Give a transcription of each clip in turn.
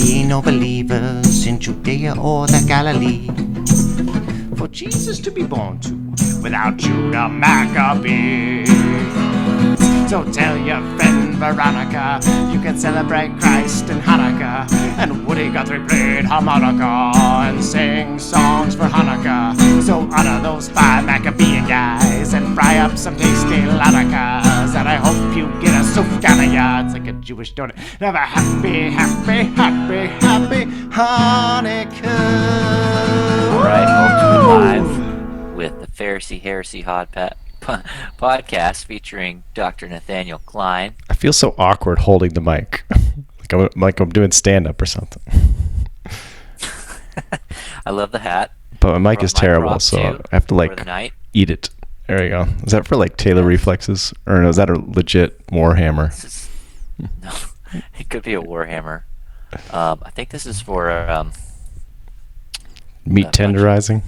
be no believers in Judea or the Galilee. For Jesus to be born to without Judah Maccabee. So tell your friend Veronica you can celebrate Christ in Hanukkah. And Woody Guthrie played harmonica and sang songs for Hanukkah. So honor those 5 Maccabean guys and fry up some tasty latkes. And I hope you get a sufganaya. It's like a Jewish donut. Have a happy, happy, happy, happy Hanukkah. All right, folks, we're live with the Pharisee Heresy Hot podcast featuring Dr. Nathaniel Klein. I feel so awkward holding the mic, like I'm doing stand-up or something. I love the hat. But my mic is terrible, so I have to eat it. There you go. Is that for like Taylor reflexes, or no, is that a legit Warhammer? No, it could be a Warhammer. I think this is for meat tenderizing.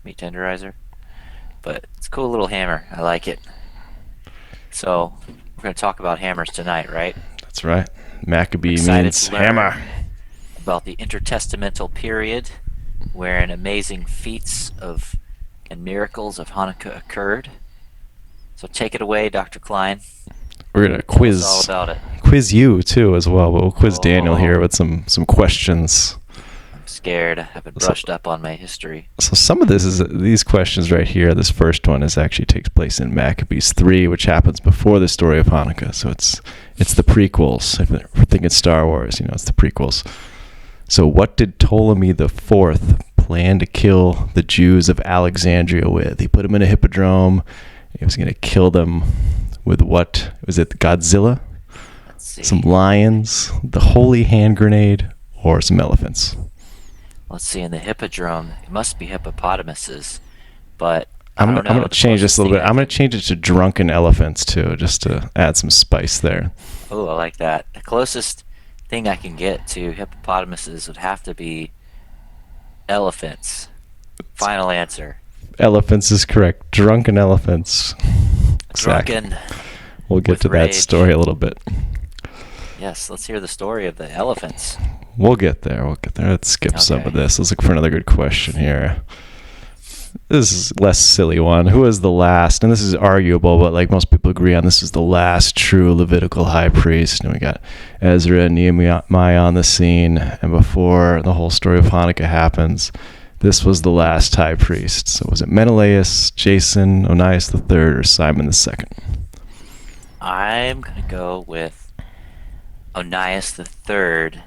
Meat tenderizer. But it's a cool little hammer. I like it. So we're going to talk about hammers tonight, right? That's right. Maccabee means hammer. About the intertestamental period wherein amazing feats and miracles of Hanukkah occurred. So take it away, Dr. Klein. We're going to quiz all about it. Quiz you too as well, but we'll quiz Daniel here with some questions. I'm scared. I haven't brushed up on my history. So some of these questions right here, this first one actually takes place in Maccabees 3, which happens before the story of Hanukkah. So it's the prequels. If we're thinking Star Wars, it's the prequels. So what did Ptolemy IV plan to kill the Jews of Alexandria with? He put them in a hippodrome. He was going to kill them with what? Was it Godzilla? Let's see. Some lions, the holy hand grenade, or some elephants? Let's see, in the hippodrome, it must be hippopotamuses, but I'm going to change this a little bit. I'm going to change it to drunken elephants, too, just to add some spice there. Oh, I like that. The closest thing I can get to hippopotamuses would have to be elephants. Final answer. Elephants is correct. Drunken elephants. Drunken. Exactly. We'll get to that story a little bit. Yes, let's hear the story of the elephants. We'll get there. Let's skip some of this. Let's look for another good question here. This is a less silly one. Who is the last, and this is arguable, but like most people agree on, this is the last true Levitical high priest. And we got Ezra and Nehemiah on the scene, and before the whole story of Hanukkah happens, this was the last high priest. So was it Menelaus, Jason, Onias III, or Simon II? I'm going to go with Onias III.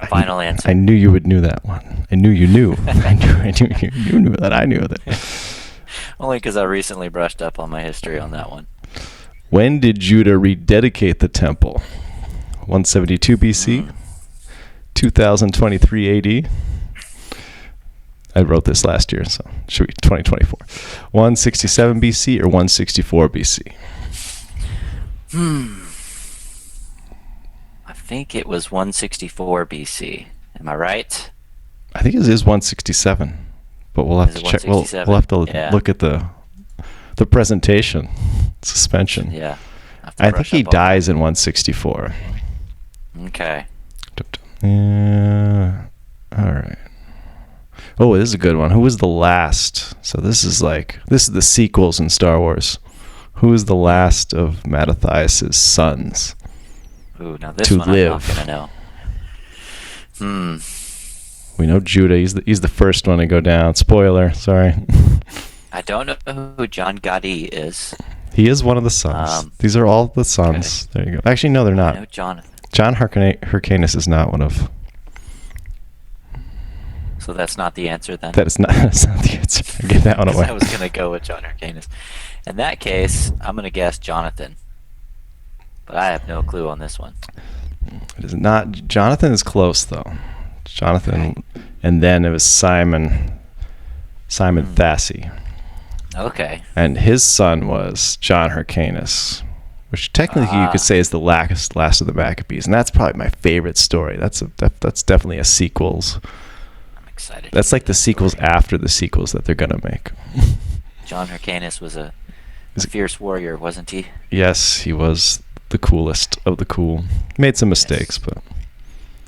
Final answer. I knew you would know that one. I knew you knew. I knew you knew that I knew that. Only because I recently brushed up on my history on that one. When did Judah rededicate the temple? 172 BC? 2023 AD? I wrote this last year, so should be 2024. 167 BC or 164 BC? I think it was 164 BC. Am I right? I think it is 167, but we'll have to check. We'll have to look at the presentation suspension. Yeah. I think he dies in 164. Okay. Yeah. All right. Oh, this is a good one. Who was the last? So this is the sequels in Star Wars. Who is the last of Mattathias' sons? Ooh, now this one I'm not gonna know. We know Judah. He's the first one to go down. Spoiler. Sorry. I don't know who John Gotti is. He is one of the sons. These are all the sons. Okay. There you go. Actually, no, they're not. I know Jonathan. John Hyrcanus is not one of. So that's not the answer then? That's not the answer. Get that one away. I was going to go with John Hyrcanus. In that case, I'm going to guess Jonathan. But I have no clue on this one. It is not. Jonathan is close, though. Jonathan, and then it was Simon Thassi. Okay. And his son was John Hyrcanus, which technically you could say is the last of the Maccabees, and that's probably my favorite story. That's definitely a sequels. I'm excited. That's like the sequels after the sequels that they're gonna make. John Hyrcanus was a fierce warrior, wasn't he? Yes, he was the coolest of the cool. Made some mistakes, but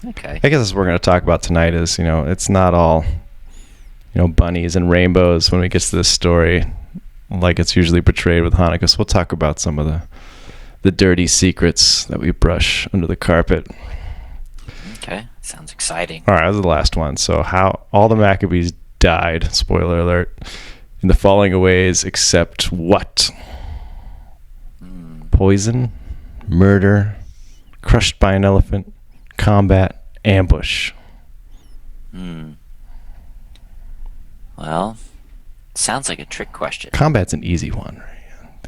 Okay. I guess that's what we're going to talk about tonight is, it's not all, bunnies and rainbows when we get to this story like it's usually portrayed with Hanukkah. So we'll talk about some of the dirty secrets that we brush under the carpet. Okay. Sounds exciting. All right, that's the last one. So how all the Maccabees died, spoiler alert, in the following ways except what? Poison, murder, crushed by an elephant, combat, ambush. Well, sounds like a trick question. Combat's an easy one.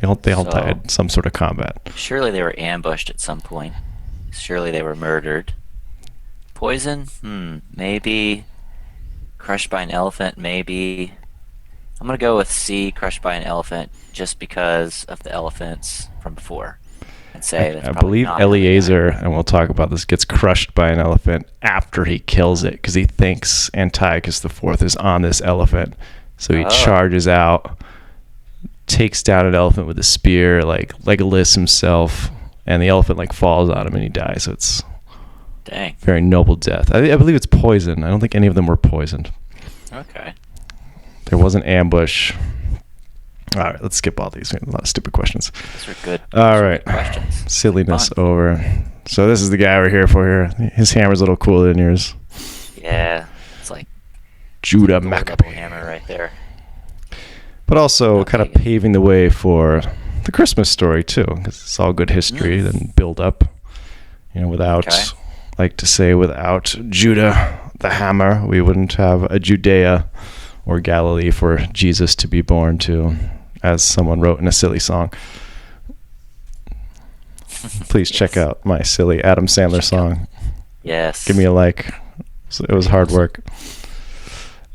Right? They all died some sort of combat. Surely they were ambushed at some point. Surely they were murdered. Poison? Maybe. Crushed by an elephant? Maybe. I'm going to go with C, crushed by an elephant, just because of the elephants from before. And say that's I probably believe not Eliezer, and we'll talk about this, gets crushed by an elephant after he kills it because he thinks Antiochus IV is on this elephant. So he charges out, takes down an elephant with a spear, like Legolas himself, and the elephant falls on him and he dies. So it's Dang. very noble death. I believe it's poison. I don't think any of them were poisoned. Okay. There was an ambush. All right, let's skip all these. A lot of stupid questions. Those are good. All right. Questions. Silliness over. So this is the guy we're here for here. His hammer's a little cooler than yours. Yeah. It's like Judah double Maccabee. hammer right there. But also Not kind of big. paving the way for the Christmas story too, because it's all good history, then build up. Without, without Judah the hammer, we wouldn't have a Judea or Galilee for Jesus to be born to, as someone wrote in a silly song. Please check out my silly Adam Sandler song. Yes. Give me a like. It was hard work.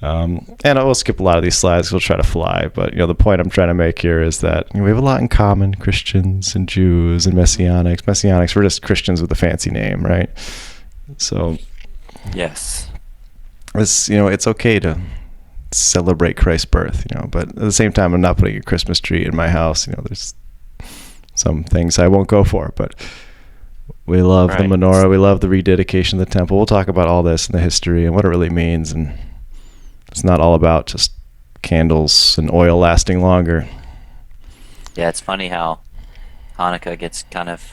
And I will skip a lot of these slides. We'll try to fly. But, the point I'm trying to make here is that we have a lot in common, Christians and Jews and Messianics. Messianics, we're just Christians with a fancy name, right? So, Yes. it's okay to celebrate Christ's birth, but at the same time, I'm not putting a Christmas tree in my house. There's some things I won't go for, but we love the menorah. We love the rededication of the temple. We'll talk about all this and the history and what it really means. And it's not all about just candles and oil lasting longer. Yeah, it's funny how Hanukkah gets kind of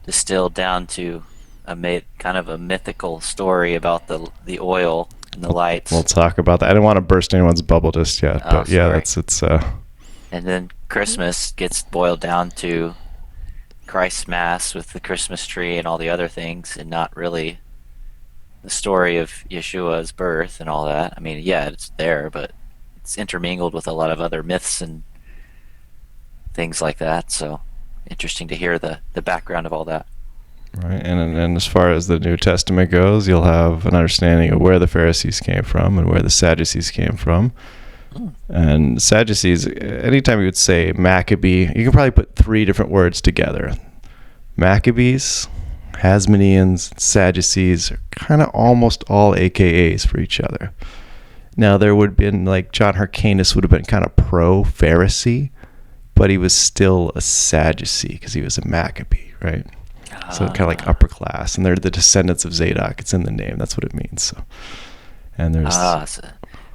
distilled down to kind of a mythical story about the oil and the lights. We'll talk about that. I didn't want to burst anyone's bubble just yet, but yeah, sorry. And then Christmas gets boiled down to Christ's Mass with the Christmas tree and all the other things, and not really the story of Yeshua's birth and all that. I mean, yeah, it's there, but it's intermingled with a lot of other myths and things like that. So interesting to hear the background of all that. Right, and as far as the New Testament goes, you'll have an understanding of where the Pharisees came from and where the Sadducees came from. And Sadducees, anytime you would say Maccabee, you can probably put three different words together. Maccabees, Hasmoneans, Sadducees are kind of almost all AKAs for each other. Now, there would have been, John Hyrcanus would have been kind of pro-Pharisee, but he was still a Sadducee because he was a Maccabee, right? So kind of like upper class, and they're the descendants of Zadok. It's in the name. That's what it means. So, and there's so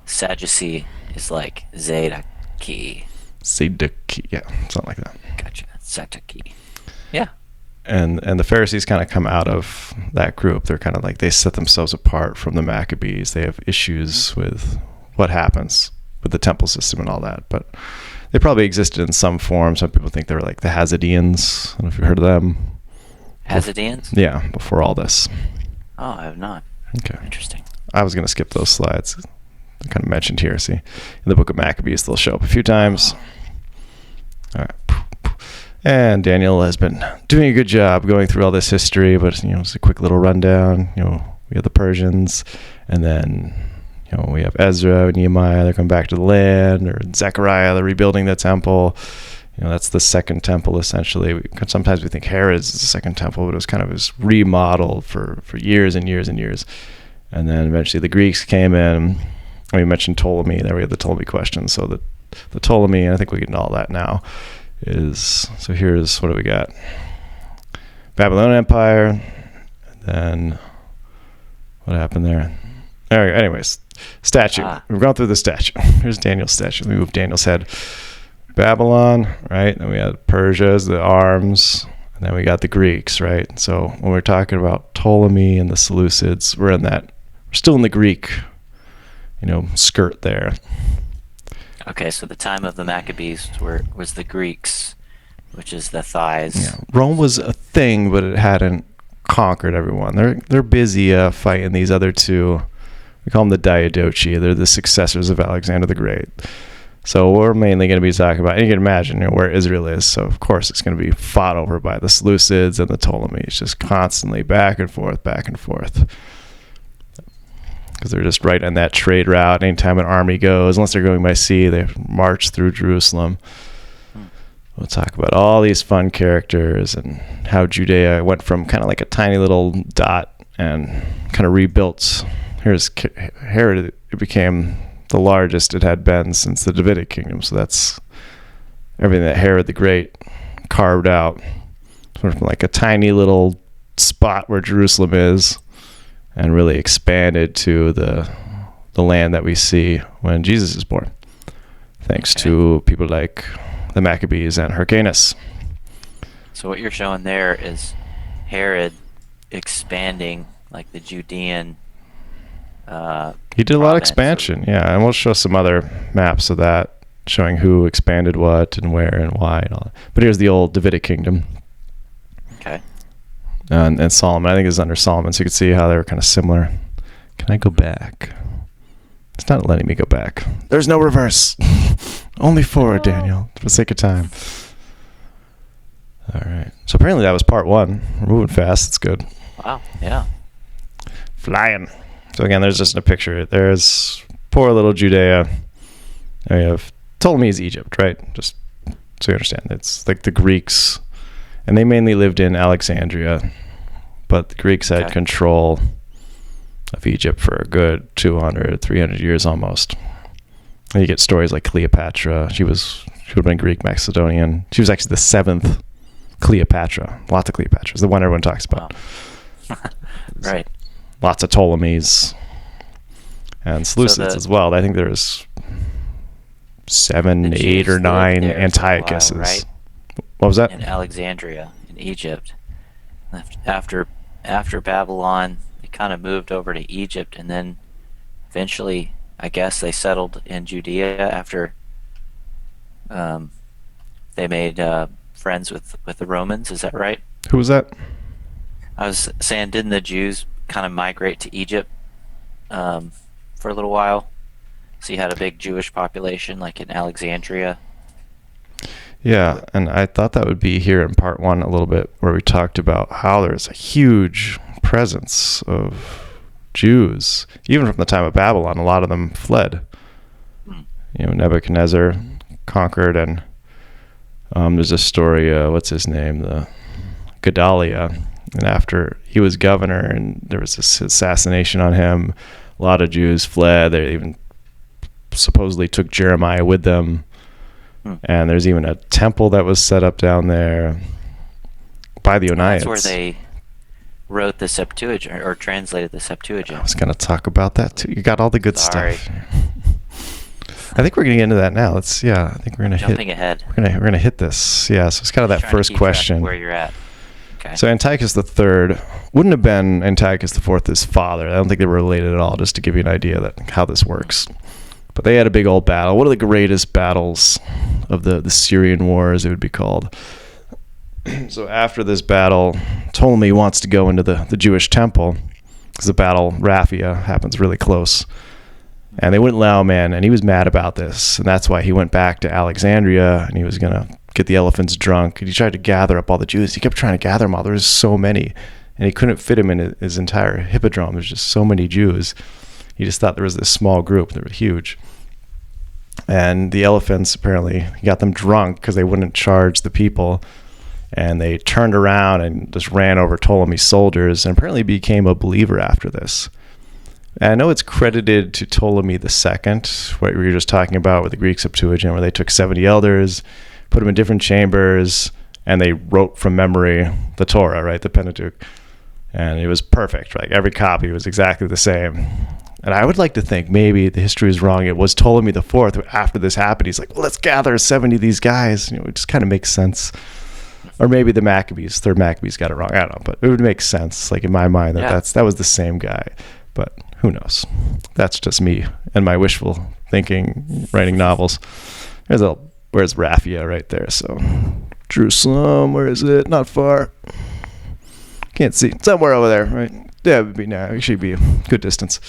Sadducee is like Zadok. Zadok, yeah, something like that. Gotcha. Zadok. Yeah. And the Pharisees kind of come out of that group. They're kind of they set themselves apart from the Maccabees. They have issues with what happens with the temple system and all that, but they probably existed in some form. Some people think they were like the Hasidians. I don't know if you've heard of them. Hasidians? Yeah, before all this. Oh, I have not. Okay. Interesting. I was going to skip those slides. They're kind of mentioned here. See, in the book of Maccabees, they'll show up a few times. All right. And Daniel has been doing a good job going through all this history, but, it's a quick little rundown. We have the Persians, and then, we have Ezra and Nehemiah. They're coming back to the land, or Zechariah, they're rebuilding the temple. That's the second temple, essentially. Sometimes we think Herod's is the second temple, but it was kind of remodeled for years and years and years. And then eventually the Greeks came in. We mentioned Ptolemy. There we have the Ptolemy question. So the Ptolemy, and I think we get into all that now, so here's, what do we got? Babylonian Empire, and then What happened there? All right, anyways, statue. We're going through the statue. Here's Daniel's statue. Let me move Daniel's head. Babylon, right? Then we had Persia's, the arms, and then we got the Greeks, right? So when we're talking about Ptolemy and the Seleucids, we're still in the Greek, skirt there. Okay, so the time of the Maccabees was the Greeks, which is the thighs. Yeah, Rome was a thing, but it hadn't conquered everyone. They're busy fighting these other two. We call them the Diadochi. They're the successors of Alexander the Great. So we're mainly going to be talking about, and you can imagine where Israel is. So of course it's going to be fought over by the Seleucids and the Ptolemies, just constantly back and forth, because they're just right on that trade route. Anytime an army goes, unless they're going by sea, they march through Jerusalem. We'll talk about all these fun characters and how Judea went from kind of like a tiny little dot and kind of rebuilt. Here's Herod. It became the largest it had been since the Davidic kingdom. So that's everything that Herod the Great carved out. From like a tiny little spot where Jerusalem is, and really expanded to the land that we see when Jesus is born, thanks to people like the Maccabees and Hyrcanus. So what you're showing there is Herod expanding like the Judean. He did a lot of expansion, yeah, and we'll show some other maps of that, showing who expanded what and where and why and all that. But here's the old Davidic kingdom. Okay. And Solomon, I think, is under Solomon, so you can see how they were kind of similar. Can I go back? It's not letting me go back. There's no reverse. Only forward, Daniel, for the sake of time. All right. So apparently that was part one. We're moving fast. It's good. Wow. Yeah. Flying. So again, there's just a picture. There's poor little Judea. And we have Ptolemy's Egypt, right? Just so you understand. It's like the Greeks. And they mainly lived in Alexandria. But the Greeks had control of Egypt for a good 200, 300 years almost. And you get stories like Cleopatra. She would have been Greek Macedonian. She was actually the seventh Cleopatra. Lots of Cleopatras. The one everyone talks about. Wow. Right. Lots of Ptolemies and Seleucids as well. I think there's 7, 8, or 9 Antiochuses. Right? What was that? In Alexandria, in Egypt. After Babylon, they kind of moved over to Egypt, and then eventually, I guess, they settled in Judea after they made friends with the Romans. Is that right? Who was that? I was saying, didn't the Jews kind of migrate to Egypt for a little while? So you had a big Jewish population like in Alexandria. Yeah, and I thought that would be here in part one a little bit, where we talked about how there's a huge presence of Jews. Even from the time of Babylon, a lot of them fled. Nebuchadnezzar conquered, and there's a story, what's his name? The Gedaliah. And after he was governor and there was this assassination on him, a lot of Jews fled. They even supposedly took Jeremiah with them. And there's even a temple that was set up down there by the Onians. That's where they wrote the Septuagint, or translated the Septuagint. I was going to talk about that too. You got all the good stuff. I think we're going to get into that now. I think we're going to Jumping ahead. We're going to hit this. Yeah, so it's kind of that first question. Where you're at. Okay. So Antiochus III wouldn't have been Antiochus IV his father. I don't think they were related at all, just to give you an idea that how this works. But they had a big old battle. One of the greatest battles of the Syrian Wars, it would be called. So after this battle, Ptolemy wants to go into the Jewish temple, because the battle, Raphia, happens really close. And they wouldn't allow him in, and he was mad about this. And that's why he went back to Alexandria, and he was going to get the elephants drunk. And he tried to gather up all the Jews. He kept trying to gather them all. There was so many. And he couldn't fit them in his entire hippodrome. There's just so many Jews. He just thought there was this small group. They were huge. And the elephants, apparently, he got them drunk because they wouldn't charge the people. And they turned around and just ran over Ptolemy's soldiers, and apparently became a believer after this. And I know it's credited to Ptolemy II, what we were just talking about with the Greek Septuagint, where they took 70 elders, put them in different chambers, and they wrote from memory the Torah, right, the Pentateuch. And it was perfect. Like every copy was exactly the same. And I would like to think maybe the history is wrong. It was Ptolemy the Fourth after this happened. He's like, well, let's gather 70 of these guys. It just kind of makes sense. Or maybe the Maccabees, third Maccabees got it wrong. I don't know, but it would make sense. Like in my mind that was the same guy. But who knows? That's just me and my wishful thinking, writing novels. Where's Raphia right there? So Jerusalem, where is it? Not far. Can't see. Somewhere over there, right? Yeah, it should be a good distance.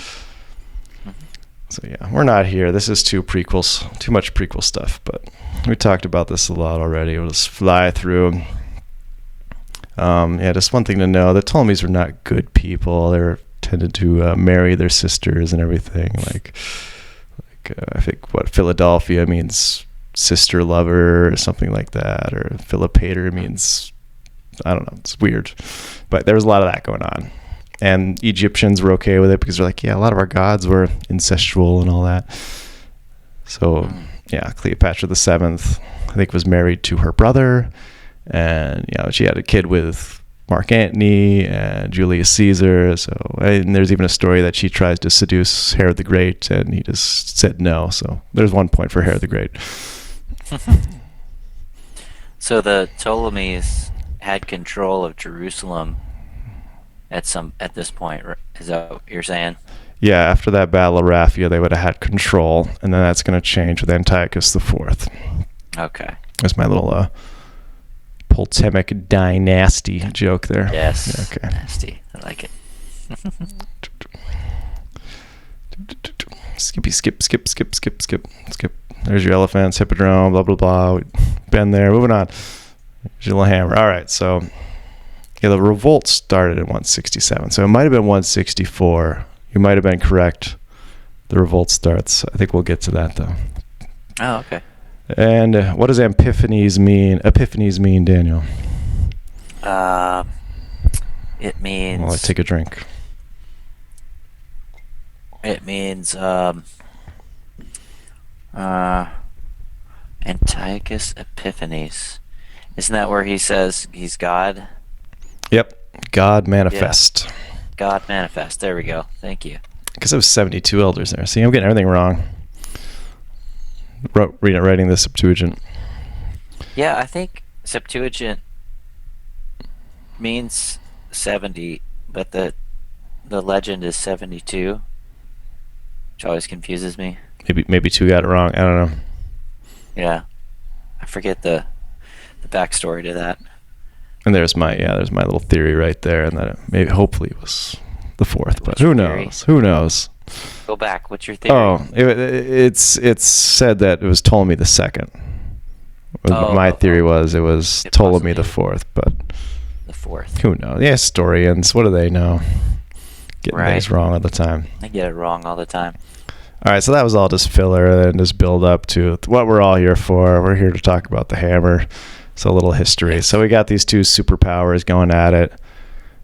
So yeah, we're not here. This is too much prequel stuff, but we talked about this a lot already. We'll just fly through. Just one thing to know, the Ptolemies were not good people. They were tended to marry their sisters and everything. Like I think Philadelphia means sister lover or something like that, or Philopater means, I don't know, it's weird. But there was a lot of that going on. And Egyptians were okay with it because they're like, yeah, a lot of our gods were incestual and all that. So, yeah, Cleopatra VII, I think, was married to her brother. And, she had a kid with Mark Antony and Julius Caesar. And there's even a story that she tries to seduce Herod the Great, and he just said no. So there's 1 point for Herod the Great. So the Ptolemies had control of Jerusalem at this point. Is that what you're saying? Yeah, after that Battle of Raphia, they would have had control, and then that's going to change with Antiochus IV. Okay. That's my little Ptolemaic dynasty joke there. Yes. Yeah, okay. Nasty. I like it. Skip. There's your elephants, hippodrome, blah, blah, blah. We've been there. Moving on. There's your little hammer. All right, so the revolt started in 167. So it might have been 164. You might have been correct. The revolt starts. I think we'll get to that, though. Oh, okay. And what does Epiphanies mean? Daniel? It means... Well, I take a drink. It means Antiochus Epiphanes. Isn't that where he says he's God? Yep. God manifest. Yeah. God manifest. There we go. Thank you. Because there was 72 elders there. See, I'm getting everything wrong. Writing the Septuagint. Yeah, I think Septuagint means 70, but the legend is 72, which always confuses me. Maybe two got it wrong. I don't know. Yeah, I forget the backstory to that. And there's my little theory right there, and that hopefully it was the fourth, but who knows? Who knows? Go back. What's your theory? Oh, it's said that it was Ptolemy the second. My theory was it was Ptolemy the fourth, but the fourth. Who knows? The historians, what do they know? Getting things wrong all the time. I get it wrong all the time. All right, so that was all just filler and just build up to what we're all here for. We're here to talk about the hammer. So a little history. So we got these two superpowers going at it.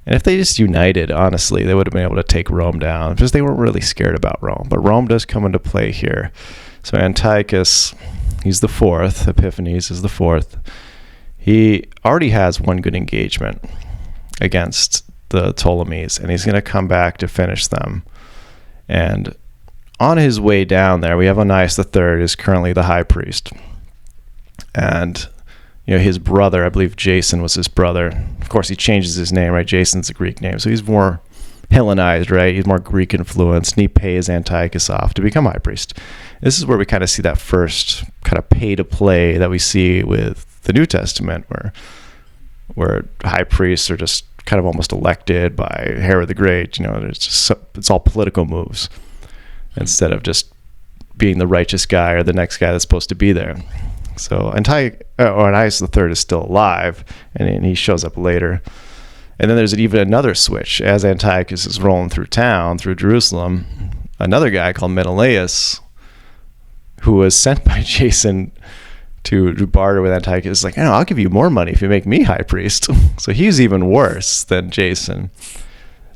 And if they just united, honestly, they would have been able to take Rome down because they weren't really scared about Rome. But Rome does come into play here. So Antiochus, he's the fourth. Epiphanes is the fourth. He already has one good engagement against the Ptolemies, and he's going to come back to finish them. And on his way down there, we have Onias III, who's currently the high priest. And his brother, I believe Jason was his brother. Of course, he changes his name, right? Jason's a Greek name. So he's more Hellenized, right? He's more Greek influenced, and he pays Antiochus off to become high priest. This is where we kind of see that first kind of pay to play that we see with the New Testament, where high priests are just kind of almost elected by Herod the Great. It's all political moves instead of just being the righteous guy or the next guy that's supposed to be there. So Onias III is still alive, and he shows up later. And then there's even another switch. As Antiochus is rolling through town, through Jerusalem, another guy called Menelaus, who was sent by Jason to barter with Antiochus, is like, I'll give you more money if you make me high priest. So he's even worse than Jason.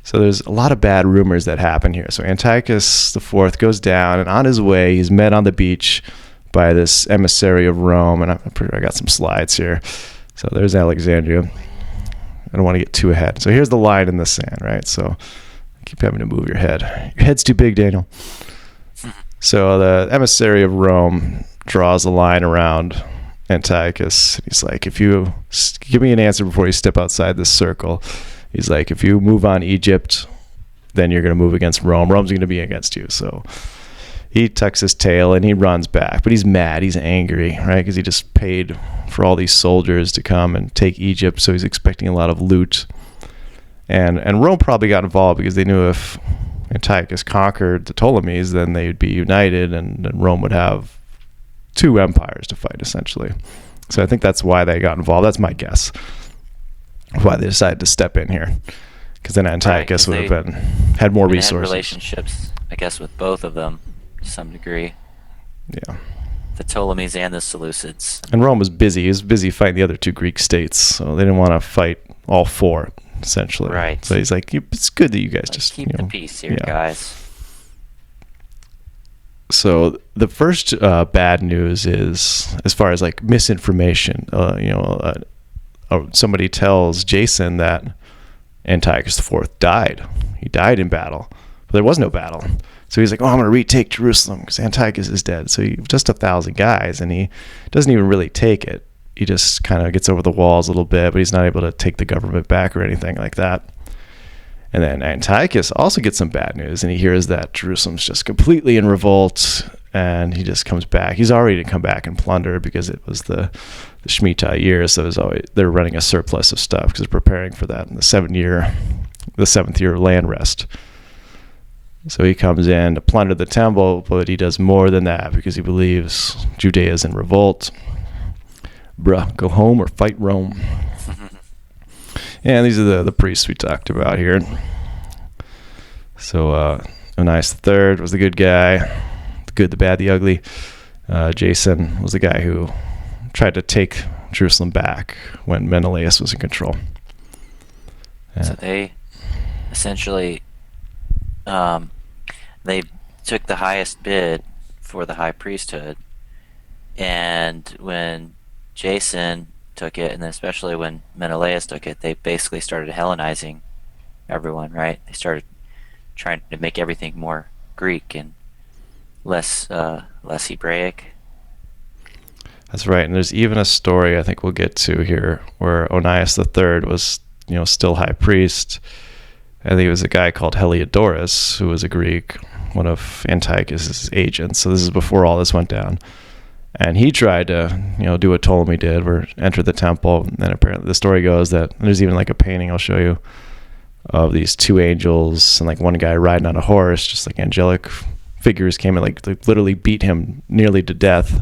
So there's a lot of bad rumors that happen here. So Antiochus IV goes down, and on his way, he's met on the beach by this emissary of Rome, and I got some slides here. So there's Alexandria. I don't want to get too ahead. So here's the line in the sand, right? So I keep having to move your head. Your head's too big, Daniel. So the emissary of Rome draws a line around Antiochus. He's like, if you give me an answer before you step outside this circle, he's like, if you move on Egypt, then you're going to move against Rome. Rome's going to be against you. So he tucks his tail and he runs back, but he's mad. He's angry, right? Because he just paid for all these soldiers to come and take Egypt. So he's expecting a lot of loot. And Rome probably got involved because they knew if Antiochus conquered the Ptolemies, then they'd be united and Rome would have two empires to fight, essentially. So I think that's why they got involved. That's my guess. Why they decided to step in here. Because then Antiochus would have had more resources. Had relationships, I guess, with both of them to some degree. Yeah. The Ptolemies and the Seleucids. And Rome was busy. He was busy fighting the other two Greek states, so they didn't want to fight all four, essentially. Right. So he's like, it's good that you guys just keep the peace here, guys. So the first bad news is, as far as like misinformation, somebody tells Jason that Antiochus IV died. He died in battle, but there was no battle. So he's like, I'm going to retake Jerusalem because Antiochus is dead. So he just 1,000 guys, and he doesn't even really take it. He just kind of gets over the walls a little bit, but he's not able to take the government back or anything like that. And then Antiochus also gets some bad news, and he hears that Jerusalem's just completely in revolt, and he just comes back. He's already to come back and plunder because it was the Shemitah year, so they're running a surplus of stuff because they're preparing for that in the seventh year of land rest. So he comes in to plunder the temple, but he does more than that because he believes Judea is in revolt. Bruh, go home or fight Rome. And these are the priests we talked about here. So Onias III was the good guy, the good, the bad, the ugly. Jason was the guy who tried to take Jerusalem back when Menelaus was in control. So they essentially they took the highest bid for the high priesthood, and when Jason took it, and then especially when Menelaus took it, they basically started Hellenizing everyone, right? They started trying to make everything more Greek and less Hebraic. That's right, and there's even a story I think we'll get to here where Onias III was, still high priest. I think it was a guy called Heliodorus, who was a Greek, one of Antiochus' agents. So this is before all this went down. And he tried to, do what Ptolemy did, or enter the temple. And then apparently the story goes that there's even like a painting I'll show you of these two angels and like one guy riding on a horse, just like angelic figures came and like literally beat him nearly to death.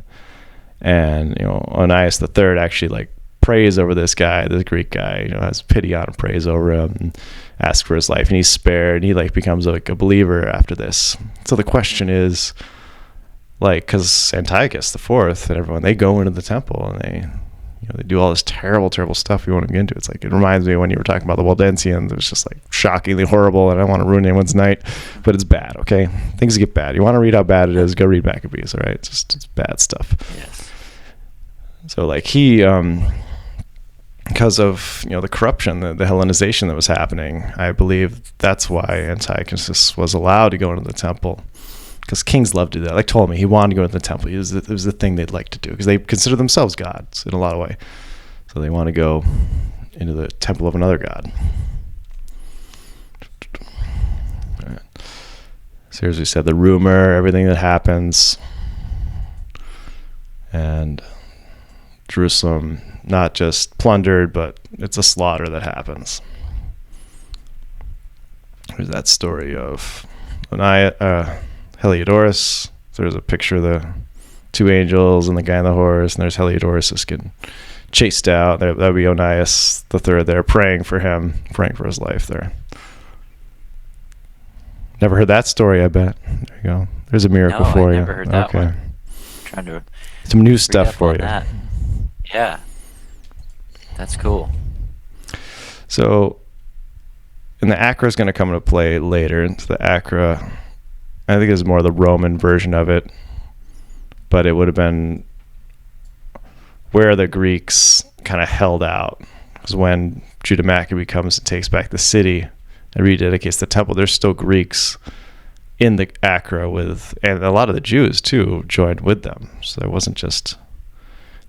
And Onias III actually like prays over this guy, this Greek guy, has pity on him, prays over him, and asks for his life, and he's spared. And he like becomes like a believer after this. So the question is, like, because Antiochus IV and everyone, they go into the temple and they do all this terrible, terrible stuff we won't get into. It's like, it reminds me when you were talking about the Waldensians. It was just like shockingly horrible, and I don't want to ruin anyone's night, but it's bad, okay? Things get bad. You want to read how bad it is, go read Maccabees, all right? It's bad stuff. Yes. So like he, because of the corruption, the Hellenization that was happening, I believe that's why Antiochus was allowed to go into the temple. Because kings love to do that. Like Ptolemy, he wanted to go into the temple. It was the thing they'd like to do because they consider themselves gods in a lot of ways. So they want to go into the temple of another god. All right. So as we said, the rumor, everything that happens, and Jerusalem not just plundered, but it's a slaughter that happens. There's that story of Heliodorus. So there's a picture of the two angels and the guy on the horse, and there's Heliodorus just getting chased out. That would be Onias III there, praying for him, praying for his life there. Never heard that story, I bet. There you go. There's a miracle for you. I never heard that one. Trying to some new stuff for you. That. Yeah. That's cool. So, and the Acra is going to come into play later. Into the Acra, I think it's more the Roman version of it, but it would have been where the Greeks kind of held out. Because when Judah Maccabee comes and takes back the city and rededicates the temple, there's still Greeks in the Acra and a lot of the Jews too joined with them. So there wasn't just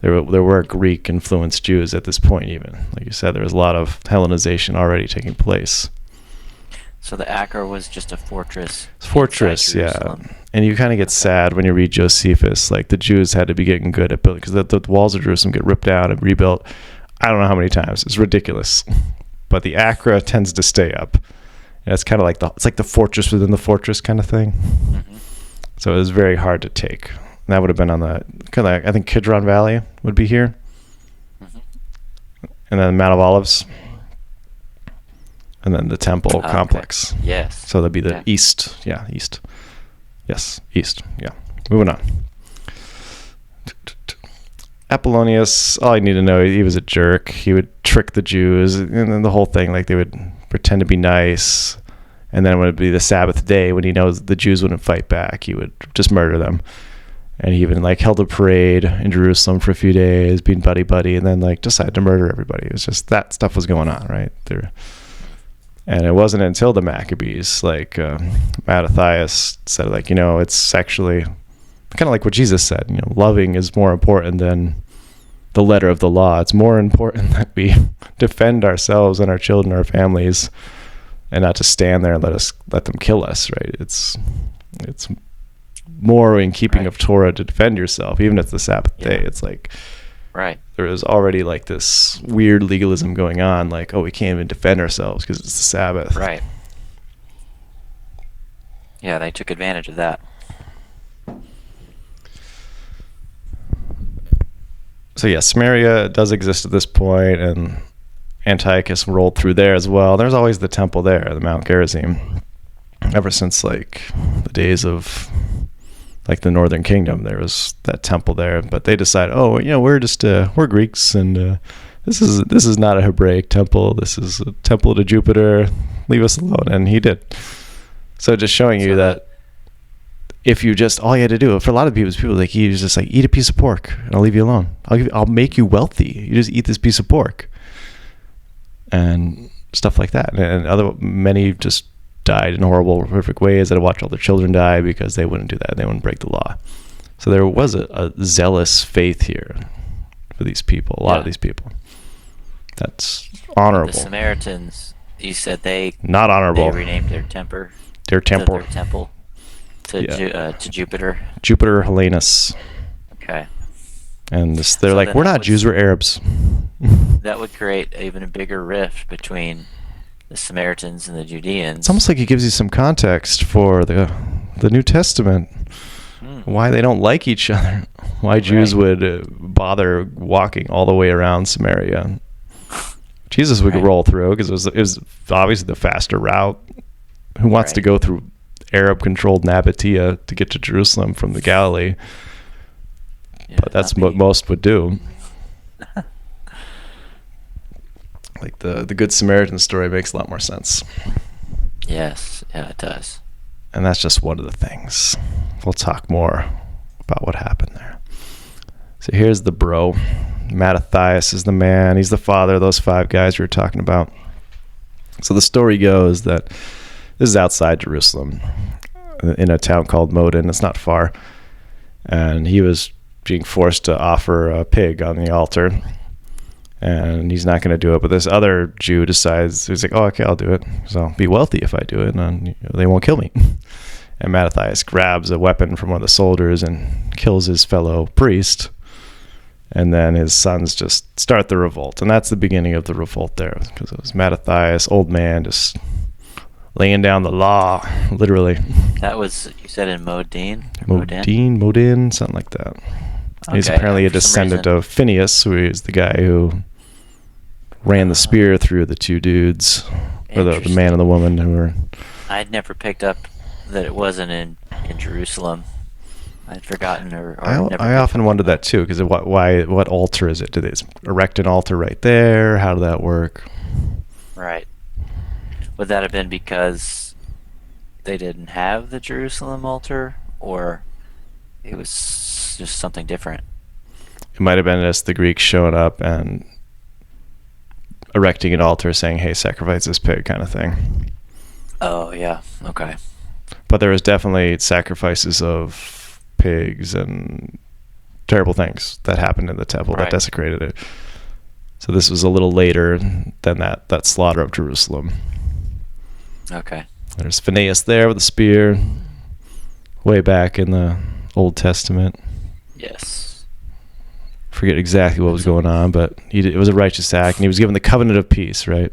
there were Greek influenced Jews at this point. Even like you said, there was a lot of Hellenization already taking place. So the Acre was just a fortress. Yeah. And you kind of get sad when you read Josephus. Like the Jews had to be getting good at building, because the walls of Jerusalem get ripped down and rebuilt. I don't know how many times. It's ridiculous. But the Acre tends to stay up. And it's kind of like the fortress within the fortress kind of thing. Mm-hmm. So it was very hard to take. And that would have been on the kind of I think Kidron Valley would be here, and then the Mount of Olives. And then the temple complex. Okay. Yes. So that'd be the east. Yeah, east. Yes, east. Yeah. Moving on. Apollonius, all I need to know, he was a jerk. He would trick the Jews, and then the whole thing, like they would pretend to be nice. And then when it'd be the Sabbath day, when he knows the Jews wouldn't fight back, he would just murder them. And he even like held a parade in Jerusalem for a few days, being buddy, and then like decided to murder everybody. It was just that stuff was going on, right? And it wasn't until the Maccabees, like Mattathias said, like, it's actually kind of like what Jesus said, loving is more important than the letter of the law. It's more important that we defend ourselves and our children, our families, and not to stand there and let them kill us, right? It's more in keeping of Torah to defend yourself, even if it's the Sabbath day. It's like, right. There was already like this weird legalism going on, like, oh, we can't even defend ourselves because it's the Sabbath. Right. Yeah, they took advantage of that. So yeah, Samaria does exist at this point, and Antiochus rolled through there as well. There's always the temple there, the Mount Gerizim, ever since like the days of like the Northern Kingdom. There was that temple there, but they decided, we're Greeks, and this is not a Hebraic temple. This is a temple to Jupiter. Leave us alone. And he did. So just showing you that if you just, all you had to do for a lot of people like, you just like, eat a piece of pork and I'll leave you alone. I'll make you wealthy. You just eat this piece of pork and stuff like that. And many just died in horrible, horrific ways. That watched all their children die because they wouldn't do that. They wouldn't break the law. So there was a zealous faith here for these people, a lot of these people. That's honorable. The Samaritans, you said not honorable. They renamed their temple to Jupiter. Jupiter Hellenus. Okay. And they're like, we're not Jews, we're Arabs. That would create even a bigger rift between the Samaritans and the Judeans. It's almost like he gives you some context for the New Testament, why they don't like each other, why Jews would bother walking all the way around Samaria. Jesus would roll through because it was obviously the faster route. Who wants to go through Arab-controlled Nabatea to get to Jerusalem from the Galilee? But that's what most would do. Like the Good Samaritan story makes a lot more sense. Yes, yeah, it does. And that's just one of the things. We'll talk more about what happened there. So here's the bro. Mattathias is the man. He's the father of those 5 guys we were talking about. So the story goes that this is outside Jerusalem, in a town called Modin. It's not far. And he was being forced to offer a pig on the altar. And he's not going to do it. But this other Jew decides, he's like, oh, okay, I'll do it. So I'll be wealthy if I do it, and they won't kill me. And Mattathias grabs a weapon from one of the soldiers and kills his fellow priest. And then his sons just start the revolt. And that's the beginning of the revolt there, because it was Mattathias, old man, just laying down the law, literally. That was, you said, in Modin? Modin, something like that. Okay. He's apparently a descendant of Phineas, who is the guy who ran the spear through the 2 dudes, or the man and the woman who were... I'd never picked up that it wasn't in Jerusalem. I'd forgotten I often wondered that too, because what altar is it? Did they erect an altar right there? How did that work? Right. Would that have been because they didn't have the Jerusalem altar, or it was just something different? It might have been just the Greeks showing up and erecting an altar saying, hey, sacrifice this pig kind of thing. Oh, yeah. Okay. But there was definitely sacrifices of pigs and terrible things that happened in the temple that desecrated it. So this was a little later than that slaughter of Jerusalem. Okay. There's Phineas there with a spear, way back in the Old Testament. Yes. Forget exactly what was going on, but it was a righteous act, and he was given the covenant of peace, right?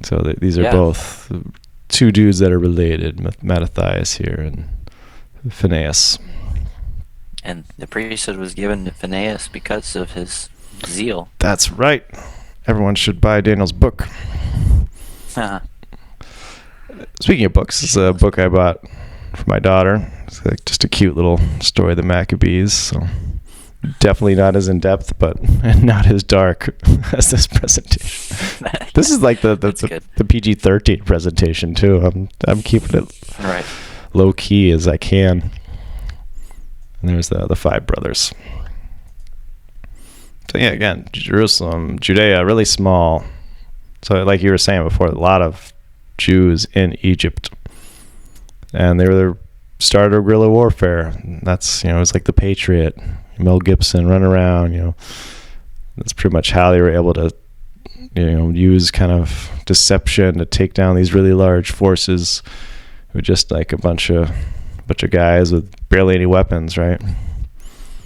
So these are both two dudes that are related, Mattathias here and Phineas. And the priesthood was given to Phineas because of his zeal. That's right. Everyone should buy Daniel's book. Speaking of books, this is a book I bought for my daughter. It's like just a cute little story of the Maccabees. So definitely not as in depth, but not as dark as this presentation. This is like the PG-13 presentation too. I'm keeping it low key as I can. And there's the five brothers. So yeah, again, Jerusalem, Judea, really small. So like you were saying before, a lot of Jews in Egypt, and they were started a guerrilla warfare. That's, it was like the Patriot, Mel Gibson run around. That's pretty much how they were able to, use kind of deception to take down these really large forces with just like a bunch of guys with barely any weapons, right?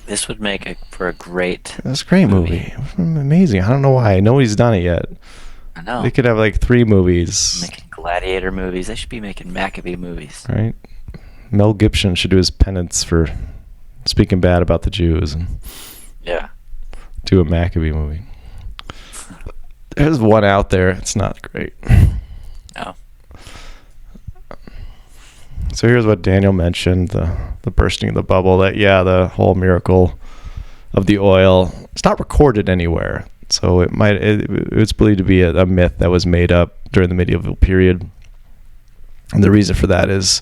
This would make for a great. That's a great movie. Amazing. I don't know why nobody's done it yet. I know. They could have like 3 movies. Making gladiator movies. They should be making Maccabee movies. Right. Mel Gibson should do his penance for speaking bad about the Jews and do a Maccabee movie. There's one out there. It's not great. No. So here's what Daniel mentioned, the bursting of the bubble, that the whole miracle of the oil, it's not recorded anywhere. So it's believed to be a myth that was made up during the medieval period. And the reason for that is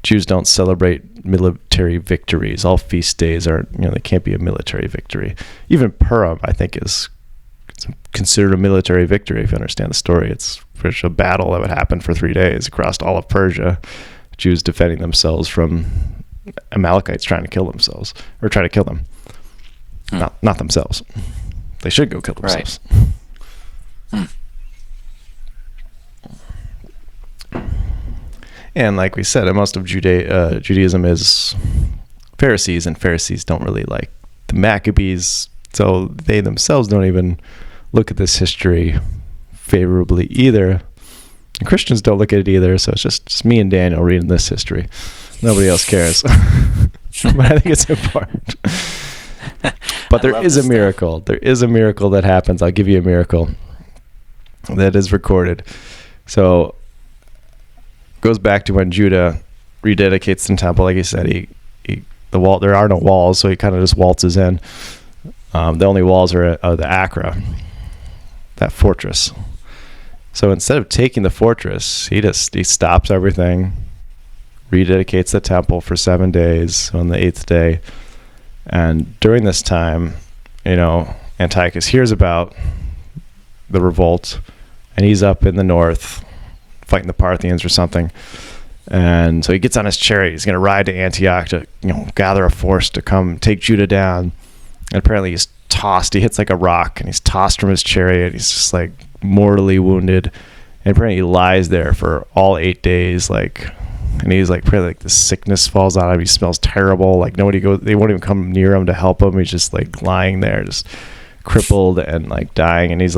Jews don't celebrate military victories. All feast days are, they can't be a military victory. Even Purim, I think, is considered a military victory, if you understand the story. It's a battle that would happen for 3 days across all of Persia. Jews defending themselves from Amalekites trying to kill themselves, or try to kill them. Not themselves. They should go kill themselves. And like we said, most of Judaism is Pharisees, and Pharisees don't really like the Maccabees, so they themselves don't even look at this history favorably either. And Christians don't look at it either, so it's just me and Daniel reading this history. Nobody else cares. But I think it's important. But there is a miracle. There is a miracle that happens. I'll give you a miracle that is recorded. So it goes back to when Judah rededicates the temple. Like he said, there are no walls, so he kind of just waltzes in. The only walls are the Acra, that fortress. So instead of taking the fortress, he stops everything, rededicates the temple for 7 days. On the 8th day, and during this time, Antiochus hears about the revolt, and he's up in the north fighting the Parthians or something. And so he gets on his chariot. He's going to ride to Antioch to gather a force to come take Judah down. And apparently he's tossed. He hits like a rock, and he's tossed from his chariot. He's just like mortally wounded, and apparently he lies there for all 8 days, and he's apparently the sickness falls on him. He smells terrible. They won't even come near him to help him. He's just lying there, just crippled and dying, and he's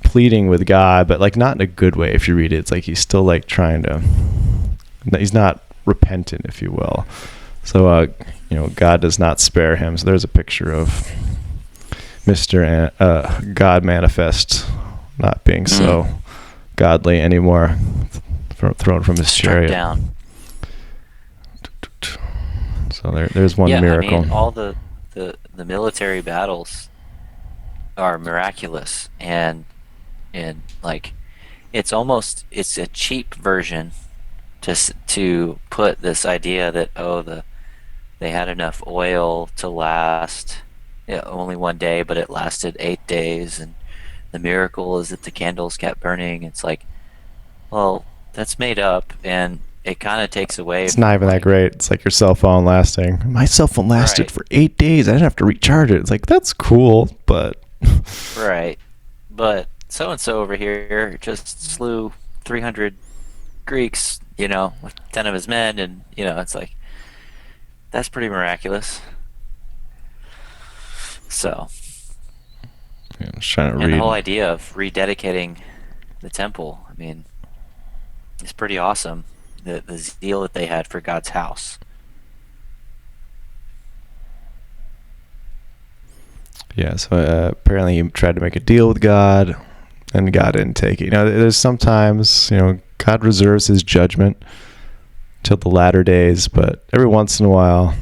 pleading with God, but not in a good way. If you read it, it's he's still trying to, he's not repentant, if you will. So God does not spare him. So there's a picture of Mr. God manifest not being so godly anymore, thrown from his chariot. Down. So there's one miracle. I mean, all the military battles are miraculous, and it's a cheap version to put this idea that they had enough oil to last only 1 day, but it lasted 8 days, and the miracle is that the candles kept burning. It's like, well, that's made up, and it kind of takes away. It's not even that great. It's like your cell phone lasting. My cell phone lasted Right. for 8 days. I didn't have to recharge it. It's like, that's cool, but Right. But so and so over here just slew 300 Greeks, with 10 of his men, and it's like that's pretty miraculous. So, I'm just trying to and the whole read. idea of rededicating the temple, I mean, it's pretty awesome. The zeal that they had for God's house. Yeah, so apparently he tried to make a deal with God, and God didn't take it. There's sometimes, God reserves his judgment till the latter days, but every once in a while,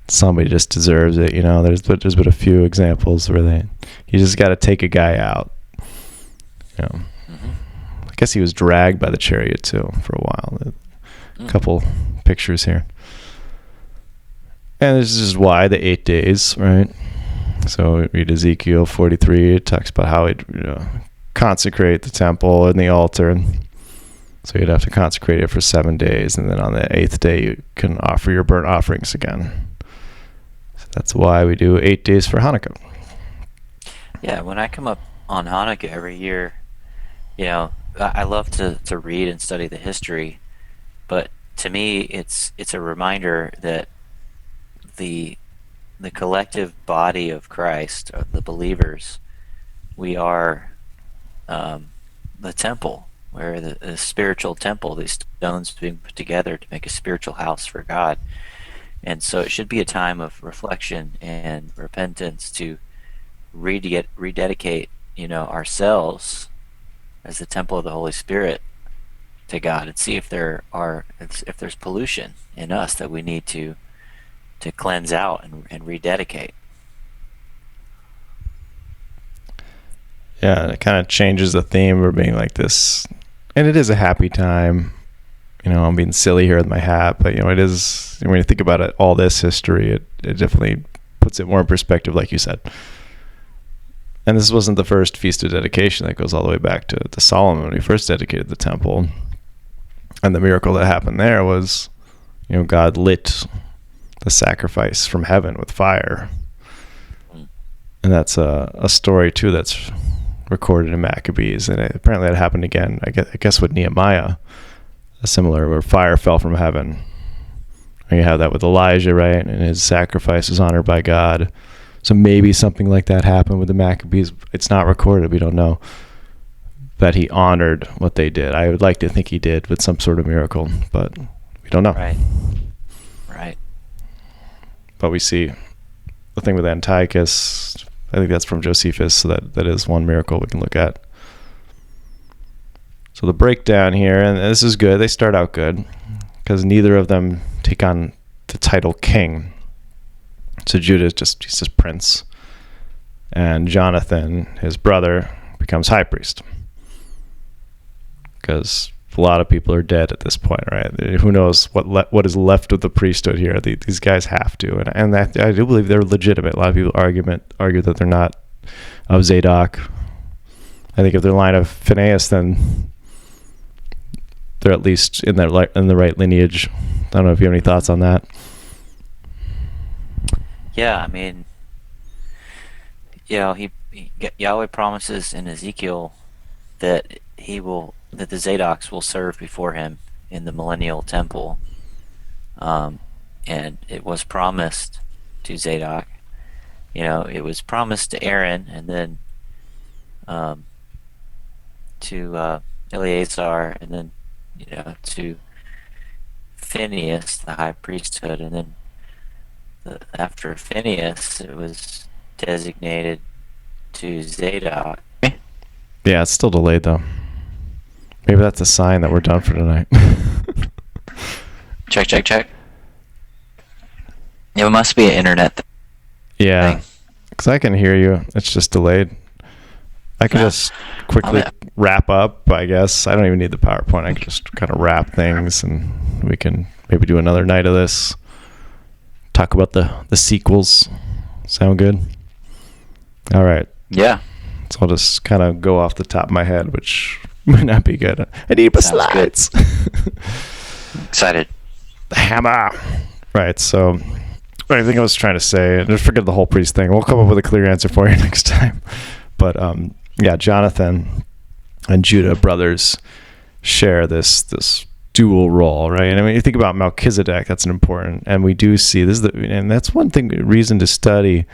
somebody just deserves it. There's been a few examples where you just got to take a guy out. Mm-hmm. I guess he was dragged by the chariot too for a while. A couple pictures here, and this is why the 8 days, right? So read Ezekiel 43. It talks about how he'd consecrate the temple and the altar. And so you'd have to consecrate it for 7 days. And then on the 8th day, you can offer your burnt offerings again. So that's why we do 8 days for Hanukkah. Yeah, when I come up on Hanukkah every year, I love to read and study the history. But to me, it's a reminder that the collective body of Christ, the believers, we are the temple, where the spiritual temple, these stones being put together to make a spiritual house for God. And so it should be a time of reflection and repentance to rededicate, ourselves as the temple of the Holy Spirit to God, and see if there's pollution in us that we need to cleanse out and rededicate. Yeah, it kind of changes the theme for being like this. And it is a happy time. I'm being silly here with my hat, but it is, when you think about it, all this history, it definitely puts it more in perspective, like you said. And this wasn't the first feast of dedication. That goes all the way back to Solomon when he first dedicated the temple. And the miracle that happened there was, God lit the sacrifice from heaven with fire. And that's a story too that's recorded in Maccabees, and apparently that happened again, I guess with Nehemiah, a similar, where fire fell from heaven. And you have that with Elijah, right? And his sacrifice was honored by God. So maybe something like that happened with the Maccabees. It's not recorded, we don't know. But he honored what they did. I would like to think he did with some sort of miracle, but we don't know. Right. But we see the thing with Antiochus. I think that's from Josephus, so that is one miracle we can look at. So the breakdown here, and this is good. They start out good because neither of them take on the title king. So Judah he's just prince, and Jonathan, his brother, becomes high priest because a lot of people are dead at this point, right? Who knows what is left of the priesthood here? These guys have to, and that, I do believe they're legitimate. A lot of people argue that they're not of Zadok. I think if they're line of Phinehas, then they're at least in the right lineage. I don't know if you have any thoughts on that. Yeah, I mean, Yahweh promises in Ezekiel that that the Zadoks will serve before him in the millennial temple, and it was promised to Zadok. It was promised to Aaron, and then to Eleazar, and then to Phinehas, the high priesthood, and then after Phinehas, it was designated to Zadok. Yeah, it's still delayed though. Maybe that's a sign that we're done for tonight. Check. It must be an internet Yeah, thing. because I can hear you. It's just delayed. I can just quickly wrap up, I guess. I don't even need the PowerPoint. I can just kind of wrap things, and we can maybe do another night of this. Talk about the sequels. Sound good? All right. Yeah. So I'll just kind of go off the top of my head, which might not be good. I need my slides. Excited. The hammer. Right, so I think I was trying to say, just forget the whole priest thing. We'll come up with a clear answer for you next time. But yeah, Jonathan and Judah brothers share this dual role, right? And I mean, you think about Melchizedek, that's an important, and we do see this, and that's one thing, reason to study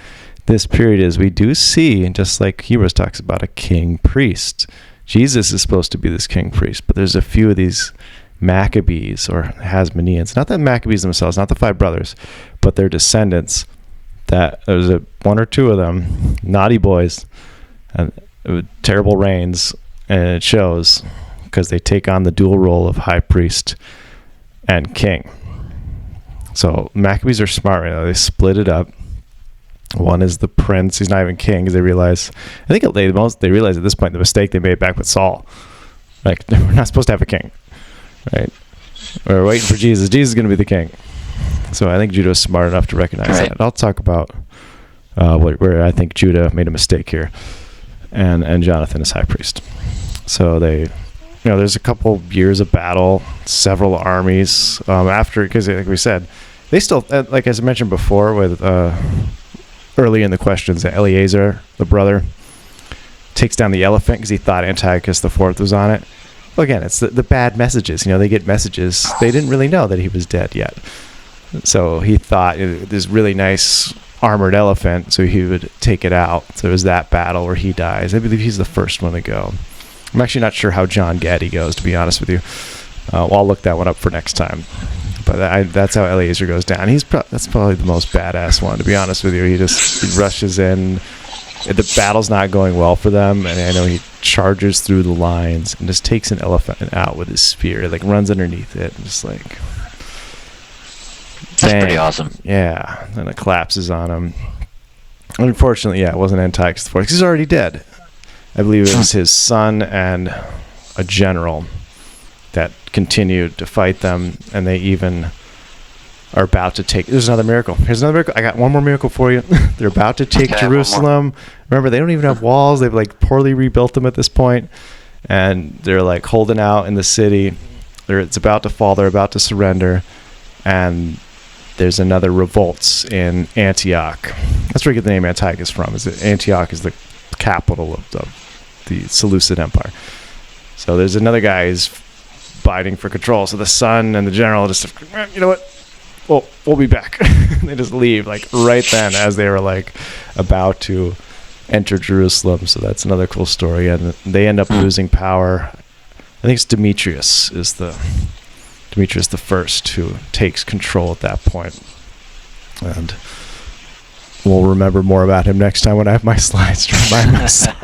this period is we do see, just like Hebrews talks about, a king priest. Jesus is supposed to be this king priest, but there's a few of these Maccabees or Hasmoneans, not the Maccabees themselves, not the 5 brothers, but their descendants, that there's one or two of them, naughty boys, and with terrible reigns, and it shows because they take on the dual role of high priest and king. So Maccabees are smart right now. They split it up. One is the prince. He's not even king, because they realize, I think they realize at this point the mistake they made back with Saul. Like, we're not supposed to have a king, right? We're waiting for Jesus. Jesus is going to be the king. So I think Judah is smart enough to recognize that. I'll talk about where I think Judah made a mistake here, and Jonathan is high priest. So they, there's a couple years of battle, several armies after, because like we said, they still, like as I mentioned before with early in the questions, that Eleazar, the brother, takes down the elephant because he thought Antiochus IV was on it. Well, again, it's the bad messages. They get messages. They didn't really know that he was dead yet. So he thought this really nice armored elephant, so he would take it out. So it was that battle where he dies. I believe he's the first one to go. I'm actually not sure how John Gaddy goes, to be honest with you. I'll look that one up for next time. But that's how Eleazar goes down. That's probably the most badass one, to be honest with you. He rushes in. The battle's not going well for them, and I know he charges through the lines and just takes an elephant out with his spear, like runs underneath it, and just like... That's pretty awesome. Yeah, and it collapses on him. Unfortunately, it wasn't Antiochus IV, because he's already dead. I believe it was his son and a general that continued to fight them, and they even are about to take... There's another miracle. Here's another miracle. I got one more miracle for you. They're about to take Jerusalem. Remember, they don't even have walls. They've like poorly rebuilt them at this point, and they're like holding out in the city. It's about to fall. They're about to surrender, and there's another revolt in Antioch. That's where you get the name Antiochus from. Antioch is the capital of the Seleucid Empire. So there's another guy who's fighting for control. So the son and the general just, you know what? Well, we'll be back. They just leave like right then as they were like about to enter Jerusalem. So that's another cool story. And they end up losing power. I think it's Demetrius the First who takes control at that point. And we'll remember more about him next time when I have my slides to remind myself.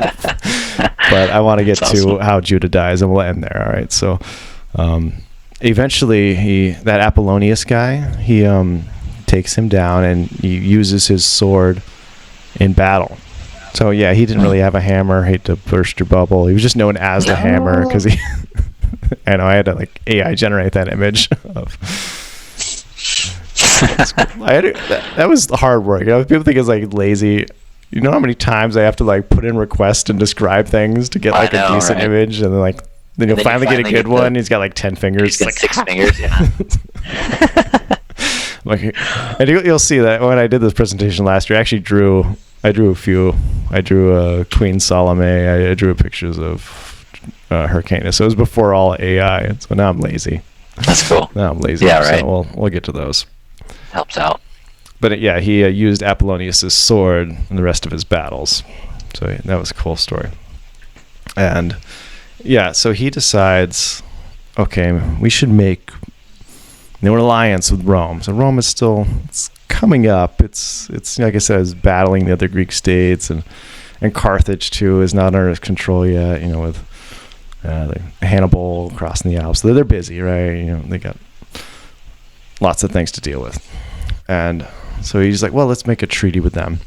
But I want to get to how Judah dies, and we'll end there. All right. So eventually, that Apollonius guy, he takes him down, and he uses his sword in battle. So yeah, he didn't really have a hammer. Hate to burst your bubble. He was just known as the hammer because he. I know I had to like AI generate that image of. That was hard work. People think it's like lazy. You know how many times I have to like put in requests and describe things to get like a decent image, and then you'll finally get a good one. He's got like 10 fingers. He's got 6 fingers, yeah. And you'll see that when I did this presentation last year, I actually drew a few. I drew Queen Salome. I drew pictures of Hyrcanus. So it was before all AI. So now I'm lazy. That's cool. Now I'm lazy. Yeah, right. So we'll get to those. Helps out. But he used Apollonius' sword in the rest of his battles. So that was a cool story. And so he decides, okay, we should make an alliance with Rome. So Rome is it's coming up. It's like I said, it's battling the other Greek states, and Carthage too is not under control yet. With Hannibal crossing the Alps, so they're busy, right? They got lots of things to deal with, and so he's like, well, let's make a treaty with them.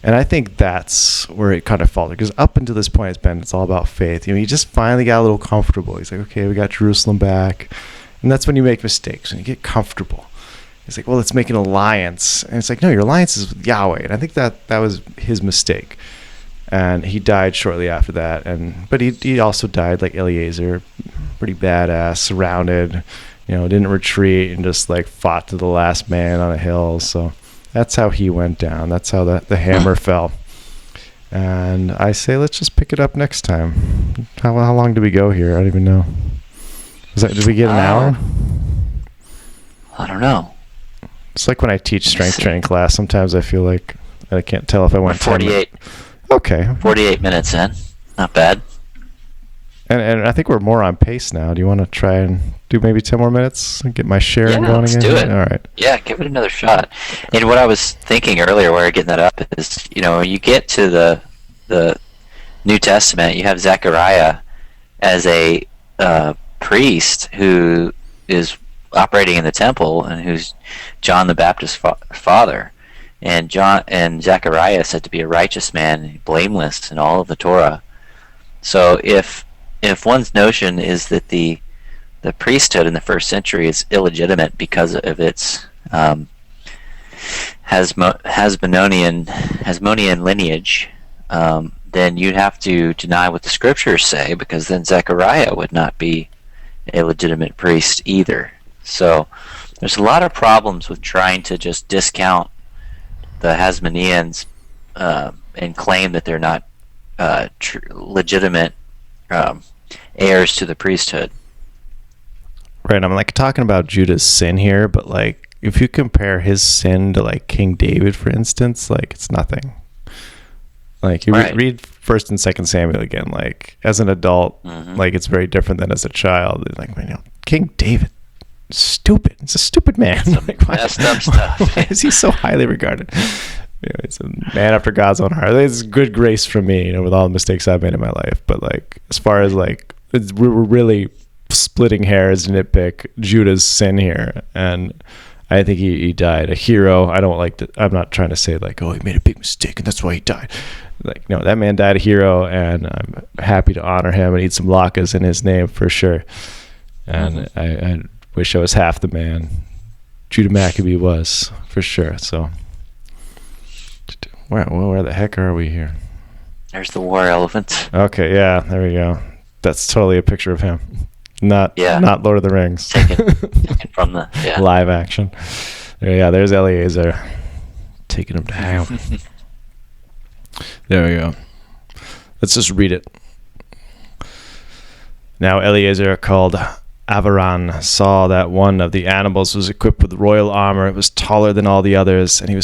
And I think that's where it kind of faltered, because up until this point it's all about faith. He just finally got a little comfortable. He's like, okay, we got Jerusalem back. And that's when you make mistakes, when you get comfortable. He's like, well, let's make an alliance. And it's like, no, your alliance is with Yahweh. And I think that was his mistake. and he died shortly after that. But he also died like Eleazar, pretty badass, surrounded, didn't retreat and just like fought to the last man on a hill. So that's how he went down. That's how the hammer fell. And I say, let's just pick it up next time. How long did we go here? I don't even know. Did we get an hour? I don't know. It's like when I teach strength training class. Sometimes I feel like I can't tell if I went 48. Okay. 48 minutes in. Not bad. And I think we're more on pace now. Do you want to try and do maybe 10 more minutes and get my sharing going let's again? do it. All right. Yeah, give it another shot. And what I was thinking earlier, where I getting that up, is when you get to the New Testament, you have Zechariah as a priest who is operating in the temple and who's John the Baptist's father. And Zechariah is said to be a righteous man, blameless in all of the Torah. So if one's notion is that the priesthood in the first century is illegitimate because of its Hasmonean lineage, then you'd have to deny what the scriptures say, because then Zechariah would not be a legitimate priest either. So there's a lot of problems with trying to just discount the Hasmoneans and claim that they're not legitimate heirs to the priesthood. Right. I'm like talking about Judah's sin here, but like if you compare his sin to like King David, for instance, like it's nothing. Like you read 1st and 2nd Samuel again, like as an adult, like it's very different than as a child. Like, King David, stupid. He's a stupid man. Like, messed up stuff. Why is he so highly regarded? He's a man after God's own heart. It's good grace from me, with all the mistakes I've made in my life. But like, as far as like, we were really splitting hairs, nitpick Judah's sin here, and I think he died a hero. I'm not trying to say like, oh, he made a big mistake and that's why he died. Like, no, that man died a hero, and I'm happy to honor him and eat some latkes in his name for sure. And I wish I was half the man Judah Maccabee was, for sure. So where the heck are we here? There's the war elephant. Okay, yeah, there we go. That's totally a picture of him. Not Lord of the Rings. Taken from the live action. There's Eleazar taking him down. There we go. Let's just read it. Now Eleazar, called Avaran, saw that one of the animals was equipped with royal armor. It was taller than all the others, and he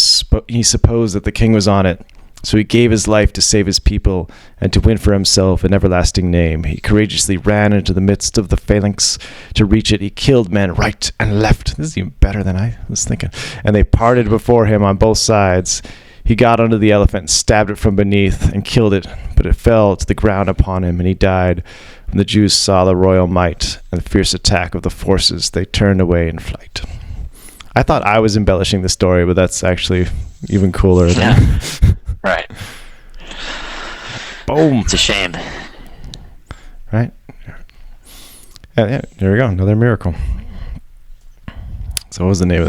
supposed that the king was on it. So he gave his life to save his people and to win for himself an everlasting name. He courageously ran into the midst of the phalanx to reach it. He killed men right and left. This is even better than I was thinking. And they parted before him on both sides. He got onto the elephant and stabbed it from beneath and killed it, but it fell to the ground upon him, and he died. When the Jews saw the royal might and the fierce attack of the forces, they turned away in flight. I thought I was embellishing the story, but that's actually even cooler. Right. Boom. It's a shame. Right? Yeah, there we go. Another miracle. So what was the name of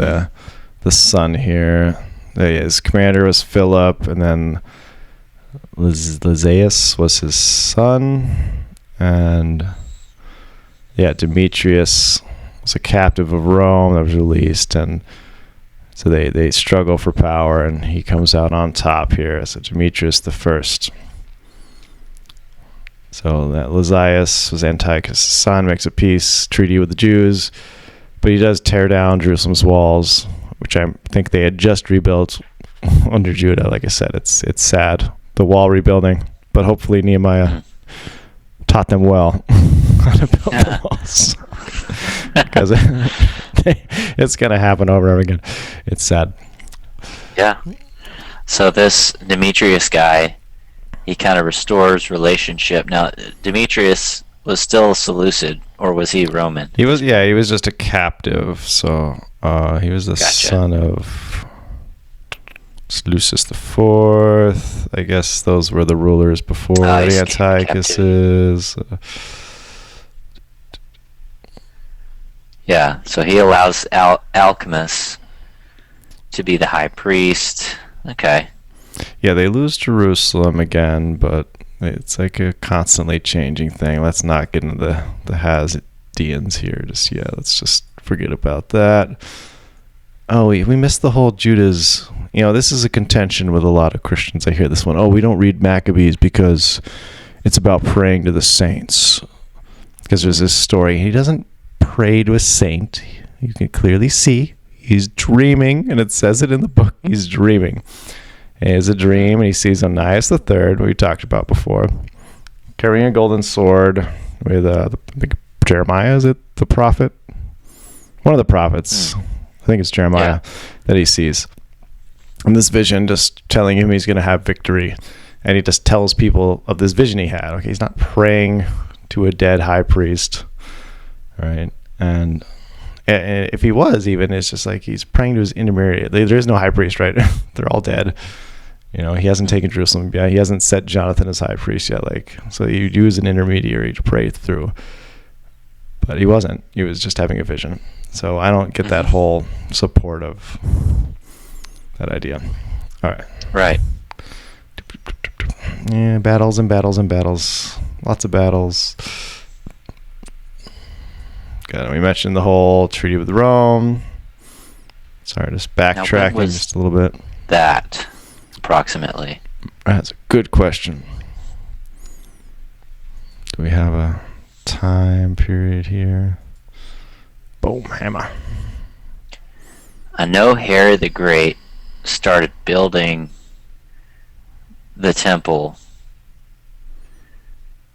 the son here? His commander was Philip, and then Lysias was his son, and Demetrius was a captive of Rome that was released, and so they struggle for power, and he comes out on top here as Demetrius the first. So that Lysias was Antiochus' son, makes a peace treaty with the Jews, but he does tear down Jerusalem's walls, which I think they had just rebuilt under Judah. Like I said, it's sad, the wall rebuilding, but hopefully Nehemiah taught them well how to build the walls. Because it's going to happen over and over again. It's sad. Yeah. So this Demetrius guy, he kind of restores relationship. Now, Demetrius was still Seleucid, or was he Roman? He was just a captive. So he was the son of Seleucus the Fourth. I guess those were the rulers before the Antiochuses. Yeah, so he allows Alchemist to be the high priest. Okay. Yeah, they lose Jerusalem again, but it's like a constantly changing thing. Let's not get into the Hasdians here just yet. Let's just forget about that. Oh, we missed the whole Judah's. This is a contention with a lot of Christians. I hear this one. Oh, we don't read Maccabees because it's about praying to the saints. Because there's this story. He doesn't pray to a saint. You can clearly see he's dreaming, and it says it in the book. He's dreaming. And he has a dream, and he sees Onias III, we talked about before, carrying a golden sword with I think Jeremiah, is it the prophet? One of the prophets. I think it's Jeremiah that he sees. And this vision just telling him he's going to have victory. And he just tells people of this vision he had. Okay, he's not praying to a dead high priest, right? And if he was even, it's just like he's praying to his intermediary. There is no high priest, right? They're all dead. He hasn't taken Jerusalem yet. He hasn't set Jonathan as high priest yet. So you use an intermediary to pray through. But he wasn't. He was just having a vision. So I don't get that whole support of that idea. All right. Right. Yeah, battles and battles and battles. Lots of battles. Good. We mentioned the whole treaty with Rome. Sorry, just backtracking just a little bit. That, approximately. That's a good question. Do we have a time period here? Boom, hammer. I know Herod the Great started building the temple,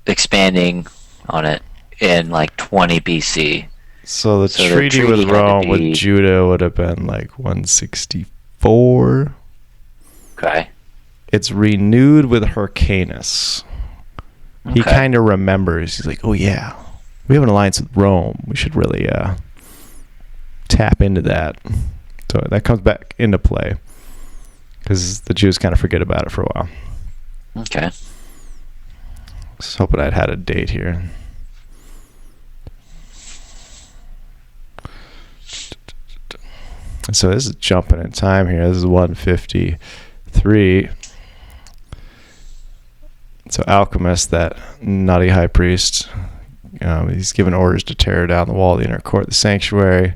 expanding on it in 20 BC. So the treaty with Rome with Judah would have been 164. Okay. It's renewed with Hyrcanus. Okay. He kind of remembers. He's like, oh yeah, we have an alliance with Rome. We should really tap into that. So that comes back into play because the Jews kind of forget about it for a while. Okay. Just hoping I'd had a date here. So this is jumping in time here. This is 153. So Alchemist, that naughty high priest, he's given orders to tear down the wall of the inner court, the sanctuary.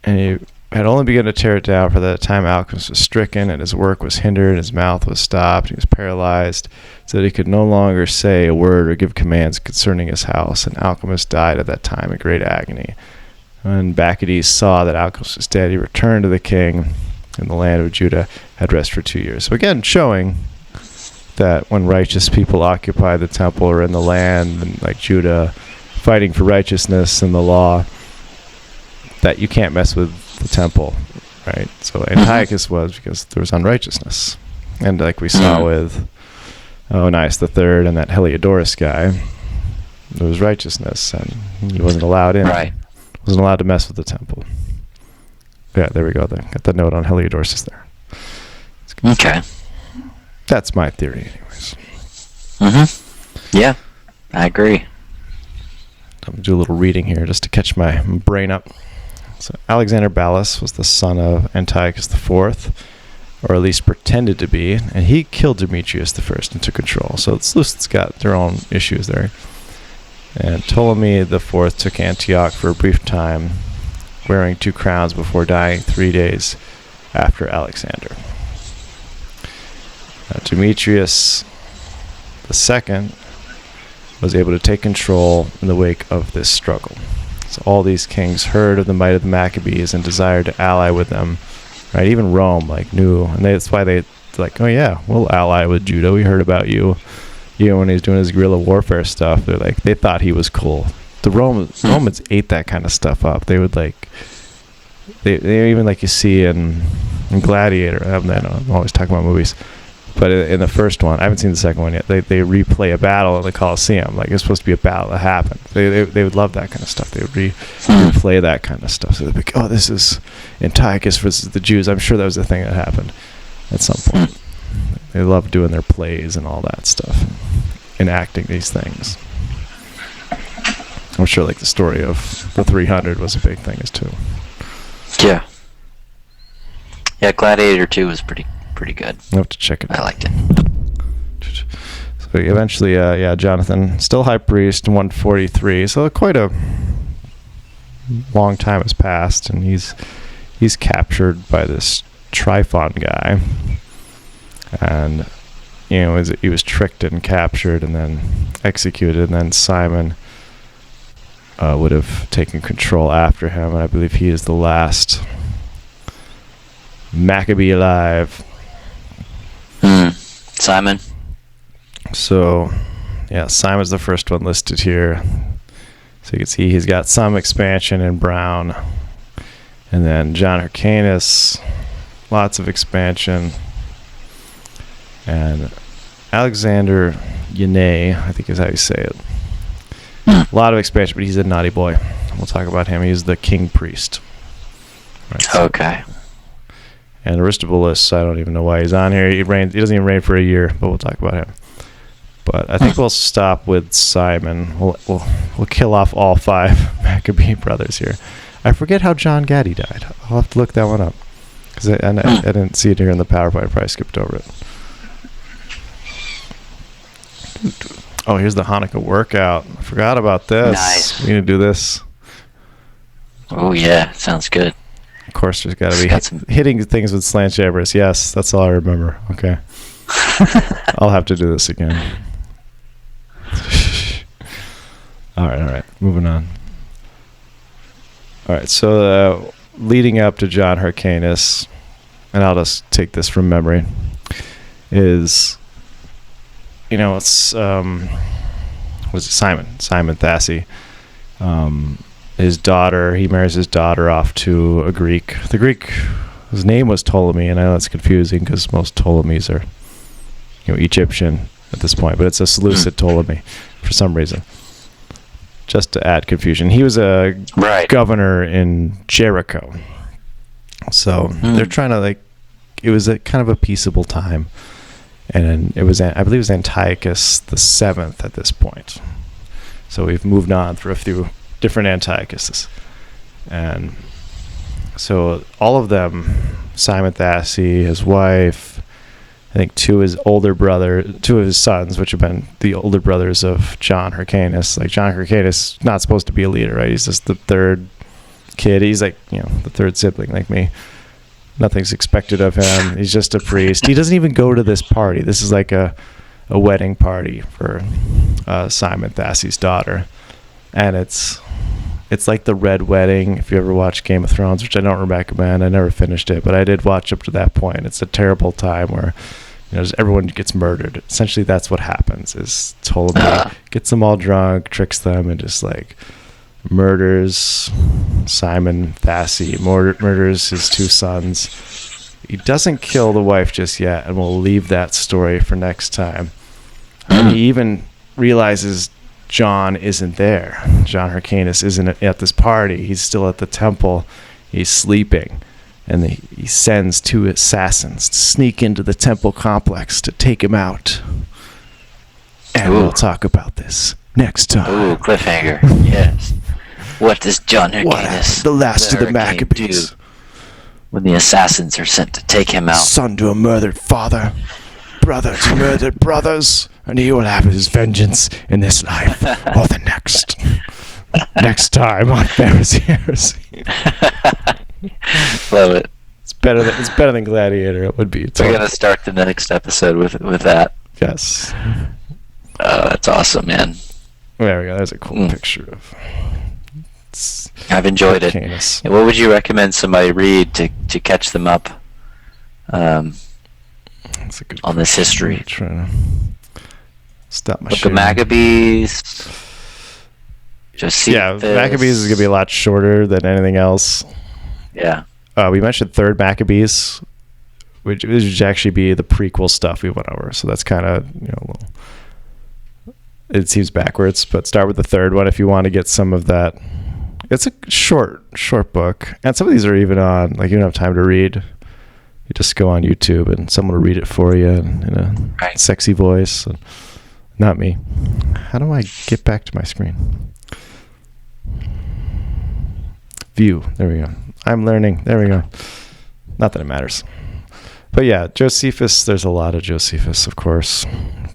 And he had only begun to tear it down for the time Alchemist was stricken, and his work was hindered, and his mouth was stopped, he was paralyzed, so that he could no longer say a word or give commands concerning his house. And Alchemist died at that time in great agony. When Bacchides saw that Alchemist was dead, he returned to the king, and the land of Judah had rest for 2 years. So again, showing that when righteous people occupy the temple or in the land, and like Judah, fighting for righteousness and the law, that you can't mess with the temple, right? So Antiochus was because there was unrighteousness. And like we saw with Onias III and that Heliodorus guy, there was righteousness, and he wasn't allowed in. Right. Wasn't allowed to mess with the temple. Yeah, there we go. Got the note on Heliodorus there. Okay. That's my theory, anyways. Yeah, I agree. I'm going to do a little reading here just to catch my brain up. So Alexander Ballas was the son of Antiochus IV, or at least pretended to be, and he killed Demetrius I and took control. So it's got their own issues there. And Ptolemy IV took Antioch for a brief time, wearing 2 crowns before dying 3 days after Alexander. Demetrius II was able to take control in the wake of this struggle. So all these kings heard of the might of the Maccabees and desired to ally with them. Right? Even Rome knew, and that's why they like, oh yeah, we'll ally with Judah. We heard about you. When he's doing his guerrilla warfare stuff, they thought he was cool. The Romans ate that kind of stuff up. They would they even like you see in Gladiator. I'm always talking about movies. But in the first one, I haven't seen the second one yet. They replay a battle in the Colosseum, like it's supposed to be a battle that happened. They would love that kind of stuff. They would replay that kind of stuff. So they'd be like, oh, this is Antiochus versus the Jews. I'm sure that was the thing that happened at some point. They love doing their plays and all that stuff, enacting these things. I'm sure like the story of the 300 was a big thing as too. Yeah. Yeah, Gladiator 2 was pretty good. I'll have to check it out. I liked it. So eventually, Jonathan, still high priest, 143. So quite a long time has passed, and he's captured by this Tryphon guy, and he was tricked and captured, and then executed. And then Simon would have taken control after him, and I believe he is the last Maccabee alive. Simon. So, yeah, Simon's the first one listed here. So you can see he's got some expansion in brown. And then John Hyrcanus, lots of expansion. And Alexander Yanai, I think is how you say it. A lot of expansion, but he's a naughty boy. We'll talk about him. He's the king priest. Right, so. Okay. And Aristobulus, I don't even know why he's on here. He doesn't even reign for a year, but we'll talk about him. But I think we'll stop with Simon. We'll kill off all 5 Maccabee brothers here. I forget how John Gaddy died. I'll have to look that one up, because I didn't see it here in the PowerPoint. I probably skipped over it. Oh, here's the Hanukkah workout. I forgot about this. Nice. We need to do this. Oh yeah, sounds good. Of course, there's got to be hitting things with slant jabbers. Yes, that's all I remember. Okay. I'll have to do this again. All right. Moving on. All right, so leading up to John Hyrcanus, and I'll just take this from memory, is, it's, was it Simon Thassi. His daughter, he marries his daughter off to a Greek. The Greek, his name was Ptolemy, and I know that's confusing because most Ptolemies are, Egyptian at this point, but it's a Seleucid Ptolemy for some reason. Just to add confusion. He was a governor in Jericho. So they're trying to, it was a kind of a peaceable time. And it was, I believe it was Antiochus the 7th at this point. So we've moved on through a few different Antiochuses. And so all of them, Simon Thassi, his wife, I think two of his sons, which have been the older brothers of John Hyrcanus. John Hyrcanus, not supposed to be a leader, right? He's just the third kid. He's the third sibling like me. Nothing's expected of him. He's just a priest. He doesn't even go to this party. This is like a wedding party for Simon Thassi's daughter. And it's like the Red Wedding, if you ever watched Game of Thrones, which I don't recommend. I never finished it, but I did watch up to that point. It's a terrible time where just everyone gets murdered. Essentially, that's what happens. Is Ptolemy gets them all drunk, tricks them, and just murders Simon Thassi, murders his 2 sons. He doesn't kill the wife just yet, and we'll leave that story for next time. And he even realizes John isn't there. John Hyrcanus isn't at this party. He's still at the temple. He's sleeping. And he sends 2 assassins to sneak into the temple complex to take him out. And we'll talk about this next time. Ooh, cliffhanger. Yes. What does John Hyrcanus, the last of the Maccabees, do when the assassins are sent to take him out? Son to a murdered father, brother to murdered brothers, and he will have his vengeance in this life or the next. Next time on Pharisee Heresy. Love it. It's better than Gladiator. It would be. We're gonna start the next episode with that. Yes. Oh, that's awesome, man. There we go. There's a cool picture of. I've enjoyed it. And what would you recommend somebody read to catch them up That's a good on this history? Trying to stop my Book of Maccabees. Maccabees is gonna be a lot shorter than anything else. Yeah. We mentioned 3rd Maccabees, which would actually be the prequel stuff we went over. So that's kind of it seems backwards, but start with the 3rd one if you want to get some of that. It's a short book, and some of these are even on, you don't have time to read. You just go on YouTube and someone will read it for you in a sexy voice. Not me. How do I get back to my screen? View. There we go. I'm learning. There we go. Not that it matters. But yeah, Josephus, there's a lot of Josephus, of course.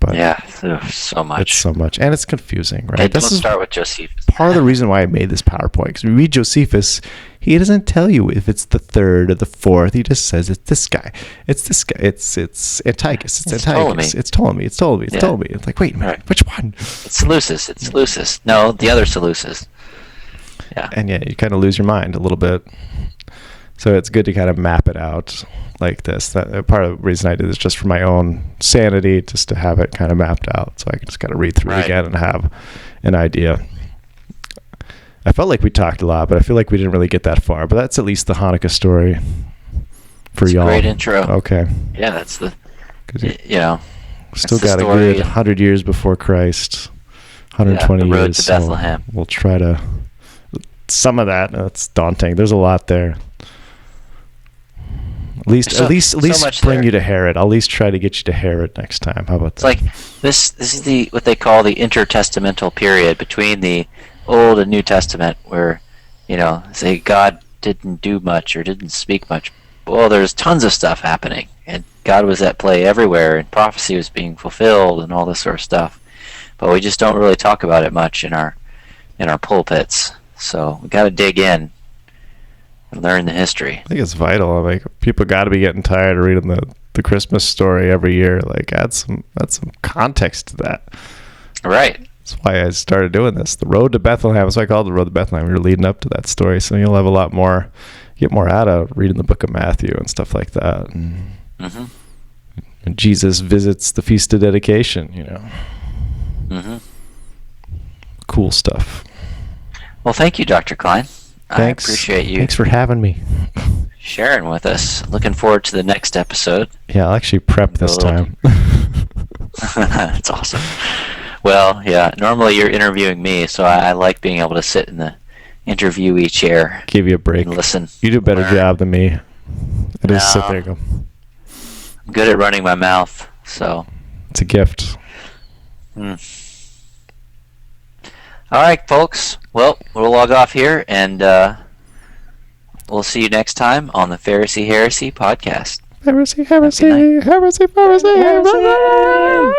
But yeah, there's so much. It's so much. And it's confusing, right? Hey, don't start with Josephus. Part of the reason why I made this PowerPoint, because we read Josephus, he doesn't tell you if it's the third or the fourth. He just says it's this guy. It's this guy. It's Antiochus. It's Antiochus. It's Ptolemy. It's Ptolemy. It's Ptolemy. It's like, wait a minute, which one? It's Seleucus. It's Seleucus. No, the other Seleucus. Yeah. And yeah, you kind of lose your mind a little bit. So it's good to kind of map it out like this. That part of the reason I did this just for my own sanity, just to have it kind of mapped out, so I can just kind of read through it again and have an idea. I felt like we talked a lot, but I feel like we didn't really get that far. But that's at least the Hanukkah story for y'all. Great intro. Okay. Yeah, that's the. Still got a good 100 years before Christ, 120 the road years. to Bethlehem. So we'll try to. Some of that. That's daunting. There's a lot there. At least bring you to Herod. I'll at least try to get you to Herod next time. How about that? It's like this is what they call the intertestamental period between the Old and New Testament, where say God didn't do much or didn't speak much. Well, there's tons of stuff happening, and God was at play everywhere, and prophecy was being fulfilled, and all this sort of stuff. But we just don't really talk about it much in our pulpits. So we got to dig in and learn the history. I think it's vital. Like, people got to be getting tired of reading the Christmas story every year. Like, add some context to that. Right. That's why I started doing this. The Road to Bethlehem. That's why I called it the Road to Bethlehem. We were leading up to that story, so you'll have a lot more, get more out of reading the book of Matthew and stuff like that. And, and Jesus visits the Feast of Dedication. Cool stuff. Well, thank you, Dr. Klein. Thanks. I appreciate you. Thanks for having me. Sharing with us. Looking forward to the next episode. Yeah, I'll actually prep this time. That's awesome. Well, yeah, normally you're interviewing me, so I like being able to sit in the interviewee chair. Give you a break. And listen. You do a better job than me. I just sit there and go. I'm good at running my mouth, so. It's a gift. All right, folks. Well, we'll log off here, and we'll see you next time on the Pharisee Heresy podcast. Heresy, heresy, heresy, heresy, heresy.